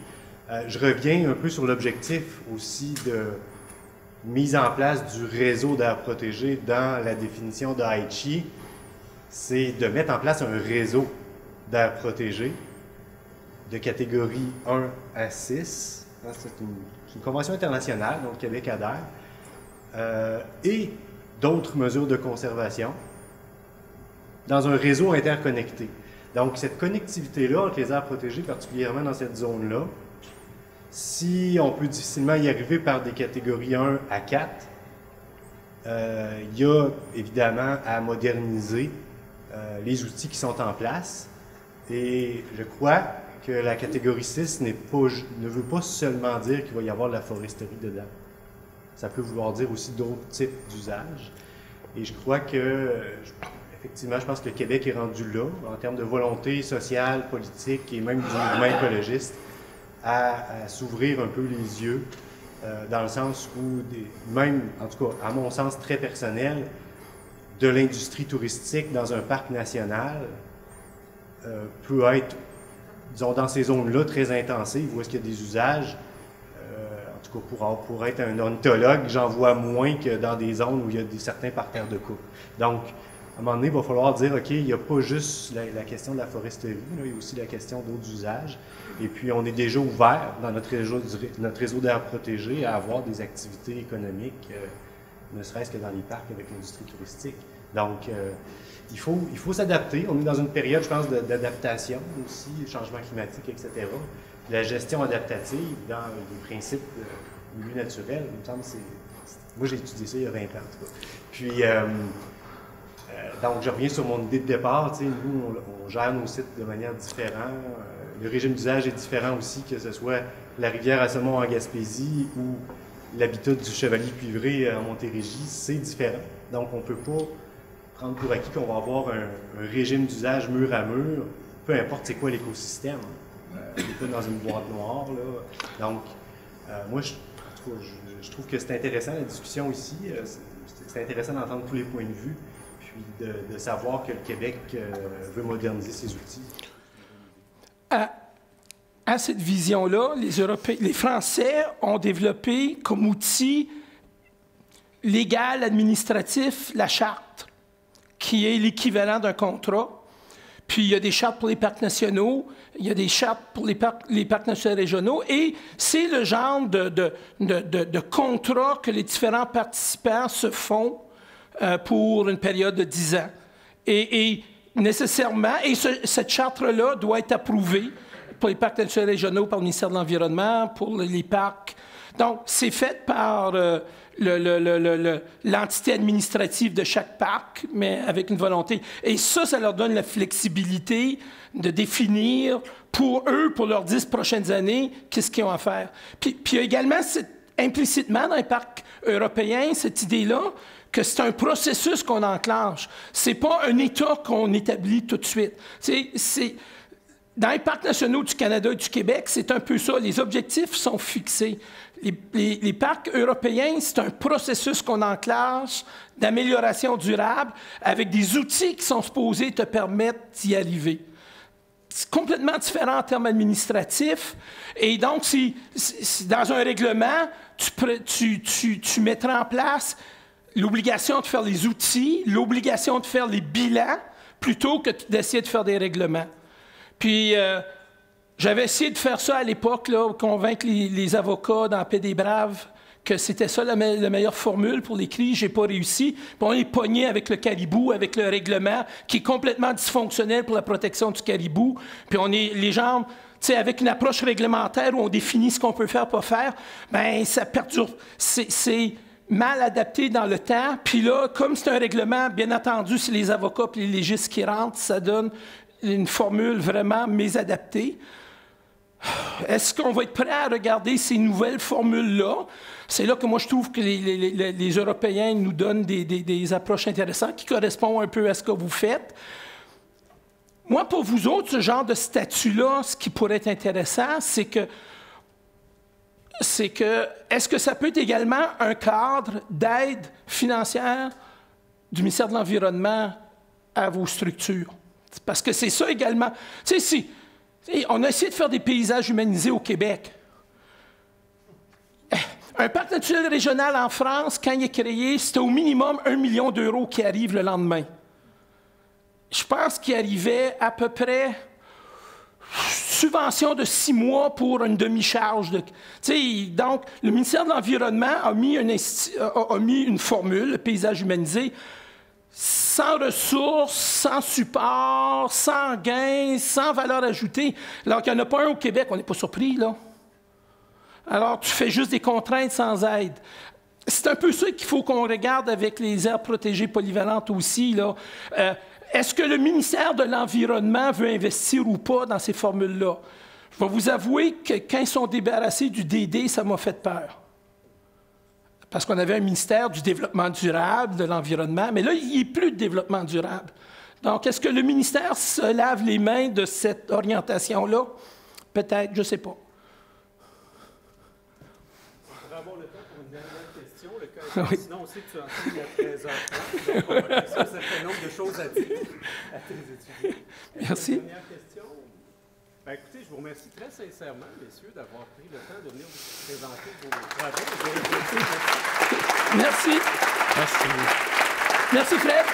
Je reviens un peu sur l'objectif aussi de mise en place du réseau d'aires protégées dans la définition de Aichi. C'est de mettre en place un réseau d'aires protégées de catégorie 1 à 6. C'est une convention internationale, dont le Québec adhère, et d'autres mesures de conservation dans un réseau interconnecté. Donc, cette connectivité-là entre les aires protégées, particulièrement dans cette zone-là, si on peut difficilement y arriver par des catégories 1 à 4, il y a évidemment à moderniser les outils qui sont en place. Et je crois que la catégorie 6 ne veut pas seulement dire qu'il va y avoir de la foresterie dedans. Ça peut vouloir dire aussi d'autres types d'usages. Et je crois que, effectivement, je pense que le Québec est rendu là, en termes de volonté sociale, politique et même du mouvement écologiste, à s'ouvrir un peu les yeux, dans le sens où, même, en tout cas, à mon sens très personnel, de l'industrie touristique dans un parc national peut être, disons, dans ces zones-là, très intensives, où est-ce qu'il y a des usages. En tout cas, pour être un ornithologue, j'en vois moins que dans des zones où il y a certains parterres de coupe. Donc, à un moment donné, il va falloir dire, OK, il n'y a pas juste la question de la foresterie, là, il y a aussi la question d'autres usages. Et puis, on est déjà ouvert dans notre réseau d'aires protégées à avoir des activités économiques, ne serait-ce que dans les parcs avec l'industrie touristique. Donc, il faut s'adapter. On est dans une période, je pense, d'adaptation aussi, changement climatique, etc. La gestion adaptative dans les principes du milieu naturel, il me semble, moi, j'ai étudié ça il y a 20 ans, en tout cas. Puis, donc, je reviens sur mon idée de départ. Nous, on gère nos sites de manière différente. Le régime d'usage est différent aussi, que ce soit la rivière à Saumon en Gaspésie ou l'habitat du Chevalier Cuivré en Montérégie, c'est différent. Donc, on ne peut pas prendre pour acquis qu'on va avoir un régime d'usage mur à mur, peu importe c'est quoi l'écosystème. On n'est pas dans une boîte noire, là. Donc, moi, je trouve que c'est intéressant, la discussion ici. C'est intéressant d'entendre tous les points de vue, puis de savoir que le Québec veut moderniser ses outils. À cette vision-là, les Français ont développé comme outil légal, administratif, la charte, qui est l'équivalent d'un contrat. Puis, il y a des chartes pour les parcs nationaux, il y a des chartes pour les parcs nationaux régionaux, et c'est le genre de contrat que les différents participants se font pour une période de 10 ans. Et nécessairement, cette charte-là doit être approuvée pour les parcs nationaux régionaux par le ministère de l'Environnement, pour les parcs. Donc, c'est fait par l'entité administrative de chaque parc, mais avec une volonté. Et ça leur donne la flexibilité de définir pour eux, pour leurs 10 prochaines années, qu'est-ce qu'ils ont à faire. Puis il y a également cette implicitement dans les parcs européens cette idée-là que c'est un processus qu'on enclenche. C'est pas un État qu'on établit tout de suite. Dans les parcs nationaux du Canada et du Québec, c'est un peu ça. Les objectifs sont fixés. Les parcs européens, c'est un processus qu'on enclenche d'amélioration durable avec des outils qui sont supposés te permettre d'y arriver. C'est complètement différent en termes administratifs. Et donc, si dans un règlement, tu mettras en place l'obligation de faire les outils, l'obligation de faire les bilans, plutôt que d'essayer de faire des règlements. Puis, j'avais essayé de faire ça à l'époque, là, convaincre les avocats dans la paix des braves que c'était ça la meilleure formule pour les crises. Je n'ai pas réussi. Puis on est pogné avec le caribou, avec le règlement qui est complètement dysfonctionnel pour la protection du caribou. Puis on est les gens, tu sais, avec une approche réglementaire où on définit ce qu'on peut faire, pas faire, bien, ça perdure. C'est mal adapté dans le temps. Puis là, comme c'est un règlement, bien entendu, c'est les avocats et les légistes qui rentrent, ça donne une formule vraiment mésadaptée. Est-ce qu'on va être prêt à regarder ces nouvelles formules-là? C'est là que moi, je trouve que les Européens nous donnent des approches intéressantes qui correspondent un peu à ce que vous faites. Moi, pour vous autres, ce genre de statut-là, ce qui pourrait être intéressant, c'est que est-ce que ça peut être également un cadre d'aide financière du ministère de l'Environnement à vos structures? Parce que c'est ça également. Tu sais, on a essayé de faire des paysages humanisés au Québec. Un parc naturel régional en France, quand il est créé, c'était au minimum 1 million d'euros qui arrivent le lendemain. Je pense qu'il arrivait à peu près subvention de 6 mois pour une demi-charge. Donc, le ministère de l'Environnement a mis une formule, le paysage humanisé, sans ressources, sans support, sans gain, sans valeur ajoutée. Alors qu'il n'y en a pas un au Québec, on n'est pas surpris, là. Alors, tu fais juste des contraintes sans aide. C'est un peu ça qu'il faut qu'on regarde avec les aires protégées polyvalentes aussi, là. Est-ce que le ministère de l'Environnement veut investir ou pas dans ces formules-là? Je vais vous avouer que quand ils sont débarrassés du DD, ça m'a fait peur. Parce qu'on avait un ministère du développement durable, de l'environnement, mais là, il n'y a plus de développement durable. Donc, est-ce que le ministère se lave les mains de cette orientation-là? Peut-être, je ne sais pas. On pourrait avoir le temps pour une dernière question. Oui. Sinon, on sait que tu enseignes à 13h30, donc on va laisser un certain nombre de choses à dire à tes étudiants. Merci. Dernière question. Ben, écoutez, je vous remercie très sincèrement, messieurs, d'avoir pris le temps de venir vous présenter vos travaux. Merci. Merci. Merci, Fred.